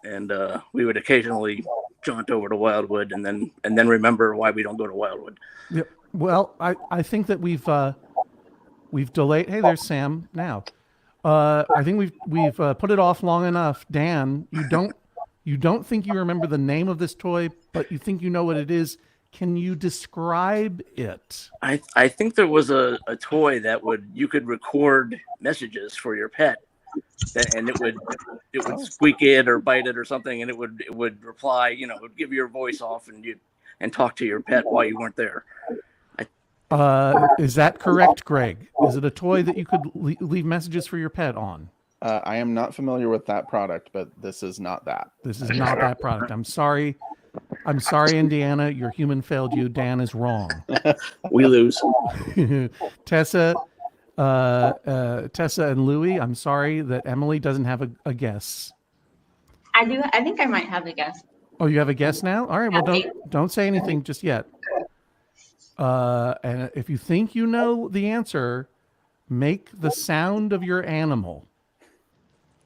and we would occasionally jaunt over to Wildwood, and then remember why we don't go to Wildwood. Yeah. Well, I think that we've delayed. Hey, there's Sam now. I think we've put it off long enough. Dan, you don't think you remember the name of this toy, but you think you know what it is. Can you describe it? I think there was a toy that you could record messages for your pet, and it would squeak it or bite it or something, and it would reply. It would give your voice off and talk to your pet while you weren't there. Is that correct, Greg? Is it a toy that you could leave messages for your pet on? I am not familiar with that product, but this is not that. This is not that product. I'm sorry, Indiana. Your human failed you. Dan is wrong. We lose. Tessa and Louie, I'm sorry that Emily doesn't have a guess. I do. I think I might have a guess. Oh, you have a guess now? All right. Well, don't say anything just yet. And if you think you know the answer, make the sound of your animal.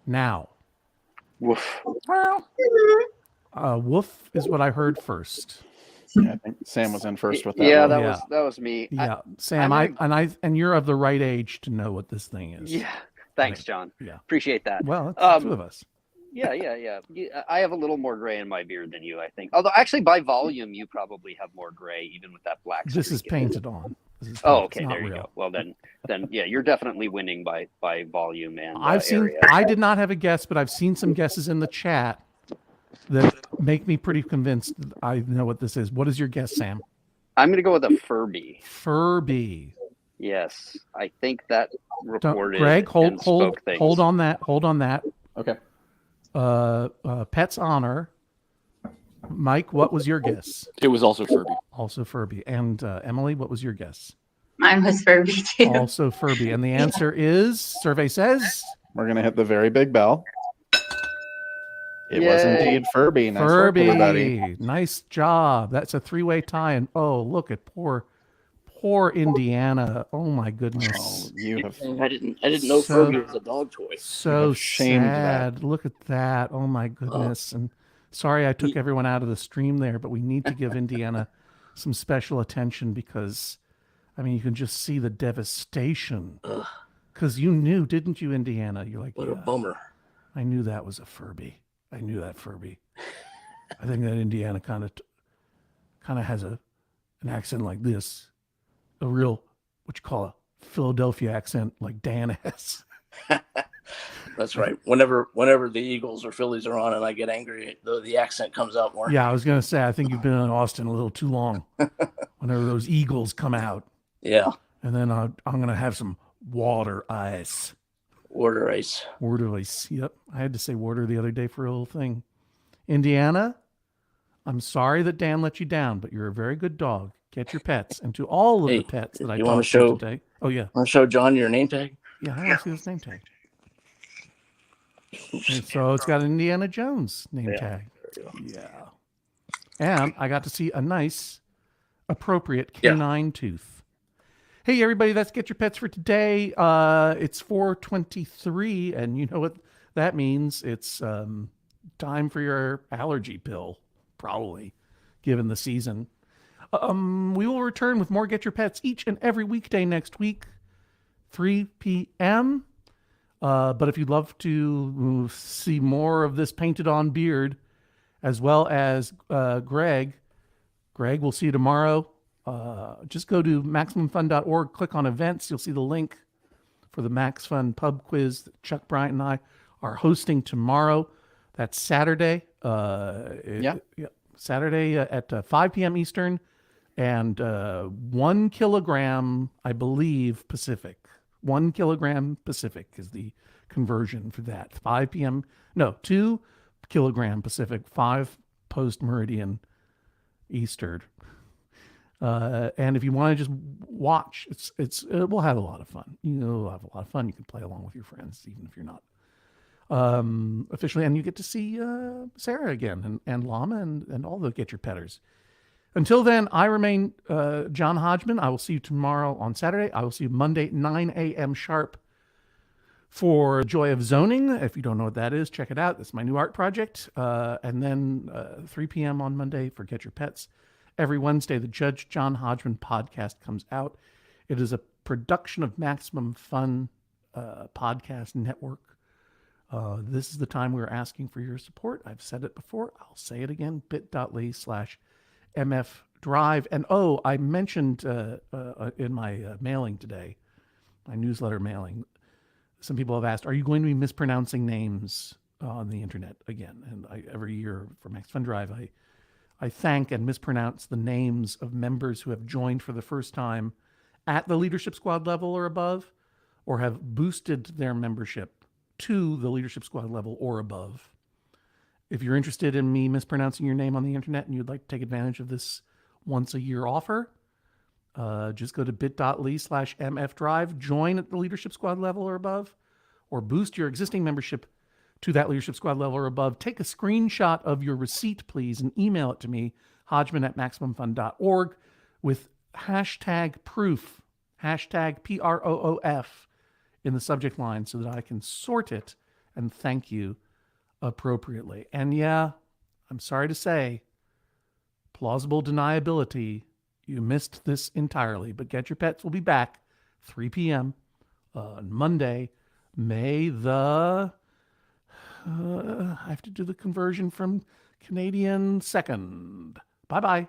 Now. Woof. Woof is what I heard first. Yeah, I think Sam was in first with that. Yeah, one. that was me. Yeah, Sam, and you're of the right age to know what this thing is. Yeah, thanks, John. Yeah, appreciate that. Well, it's the two of us. Yeah. I have a little more gray in my beard than you, I think. Although, actually, by volume, you probably have more gray, even with that black. This is painted on. Okay, there you go. Well, then, yeah, you're definitely winning by volume and area. I did not have a guess, but I've seen some guesses in the chat that make me pretty convinced that I know what this is. What is your guess, Sam? I'm going to go with a Furby. Furby. Yes, I think that reported. Greg, hold on that. Okay. Pet's honor. Mike, what was your guess? It was also Furby. Also Furby. And Emily, what was your guess? Mine was Furby too. Also Furby. And the answer is, survey says, we're going to hit the very big bell. It was indeed Furby. Nice Furby. work, everybody. Nice job. That's a three-way tie. And look at poor Indiana. Oh my goodness. I didn't know Furby was a dog toy. So sad. Look at that. Oh my goodness. And sorry I took everyone out of the stream there, but we need to give Indiana some special attention because, you can just see the devastation. Because you knew, didn't you, Indiana? You're like, what a bummer. I knew that was a Furby. I knew that Furby. I think that Indiana kind of has an accent like this, a real, what you call a Philadelphia accent, like Dan has. That's right. Whenever the Eagles or Phillies are on and I get angry, the accent comes out more. Yeah, I was gonna say I think you've been in Austin a little too long. Whenever those Eagles come out. Yeah. And then I'm gonna have some water ice. Water ice. Water ice. Yep. I had to say water the other day for a little thing. Indiana, I'm sorry that Dan let you down, but you're a very good dog. Get your pets. And to all of the pets that I talked to today. Oh, yeah. Want to show John your name tag? Yeah, I want to see this name tag. And so it's got an Indiana Jones name tag. Yeah. And I got to see a nice, appropriate canine tooth. Hey, everybody, that's Get Your Pets for today. It's 4:23, and you know what that means. It's time for your allergy pill, probably, given the season. We will return with more Get Your Pets each and every weekday next week, 3 p.m. But if you'd love to see more of this painted-on beard, as well as Greg, we'll see you tomorrow. Just go to MaximumFun.org, click on events. You'll see the link for the Max Fun pub quiz that Chuck Bryant and I are hosting tomorrow. That's Saturday. Saturday at 5 p.m. Eastern, and 1 kilogram, I believe, Pacific. 1 kilogram Pacific is the conversion for that. 5 p.m. No, 2 kilogram Pacific, 5 post meridian Eastern. And if you want to just watch, we'll have a lot of fun. We'll have a lot of fun. You can play along with your friends, even if you're not officially, and you get to see Sarah again and Llama and all the Get Your Petters. Until then, I remain John Hodgman. I will see you tomorrow on Saturday. I will see you Monday, 9 a.m. sharp for Joy of Zoning. If you don't know what that is, check it out. It's my new art project. And then 3 p.m. on Monday for Get Your Pets. Every Wednesday, the Judge John Hodgman podcast comes out. It is a production of Maximum Fun Podcast Network. This is the time we're asking for your support. I've said it before. I'll say it again, bit.ly/MFDrive. And I mentioned in my mailing today, my newsletter mailing, some people have asked, are you going to be mispronouncing names on the internet again? And every year for Max Fun Drive, I thank and mispronounce the names of members who have joined for the first time at the Leadership Squad level or above, or have boosted their membership to the Leadership Squad level or above. If you're interested in me mispronouncing your name on the internet and you'd like to take advantage of this once a year offer, just go to bit.ly/MFDrive, join at the Leadership Squad level or above, or boost your existing membership to that Leadership Squad level or above. Take a screenshot of your receipt, please, and email it to me, hodgman@maximumfun.org, with hashtag proof, hashtag PROOF in the subject line so that I can sort it and thank you appropriately. And yeah, I'm sorry to say, plausible deniability, you missed this entirely, but Get Your Pets will be back 3 p.m. on Monday, May the... I have to do the conversion from Canadian 2nd. Bye-bye.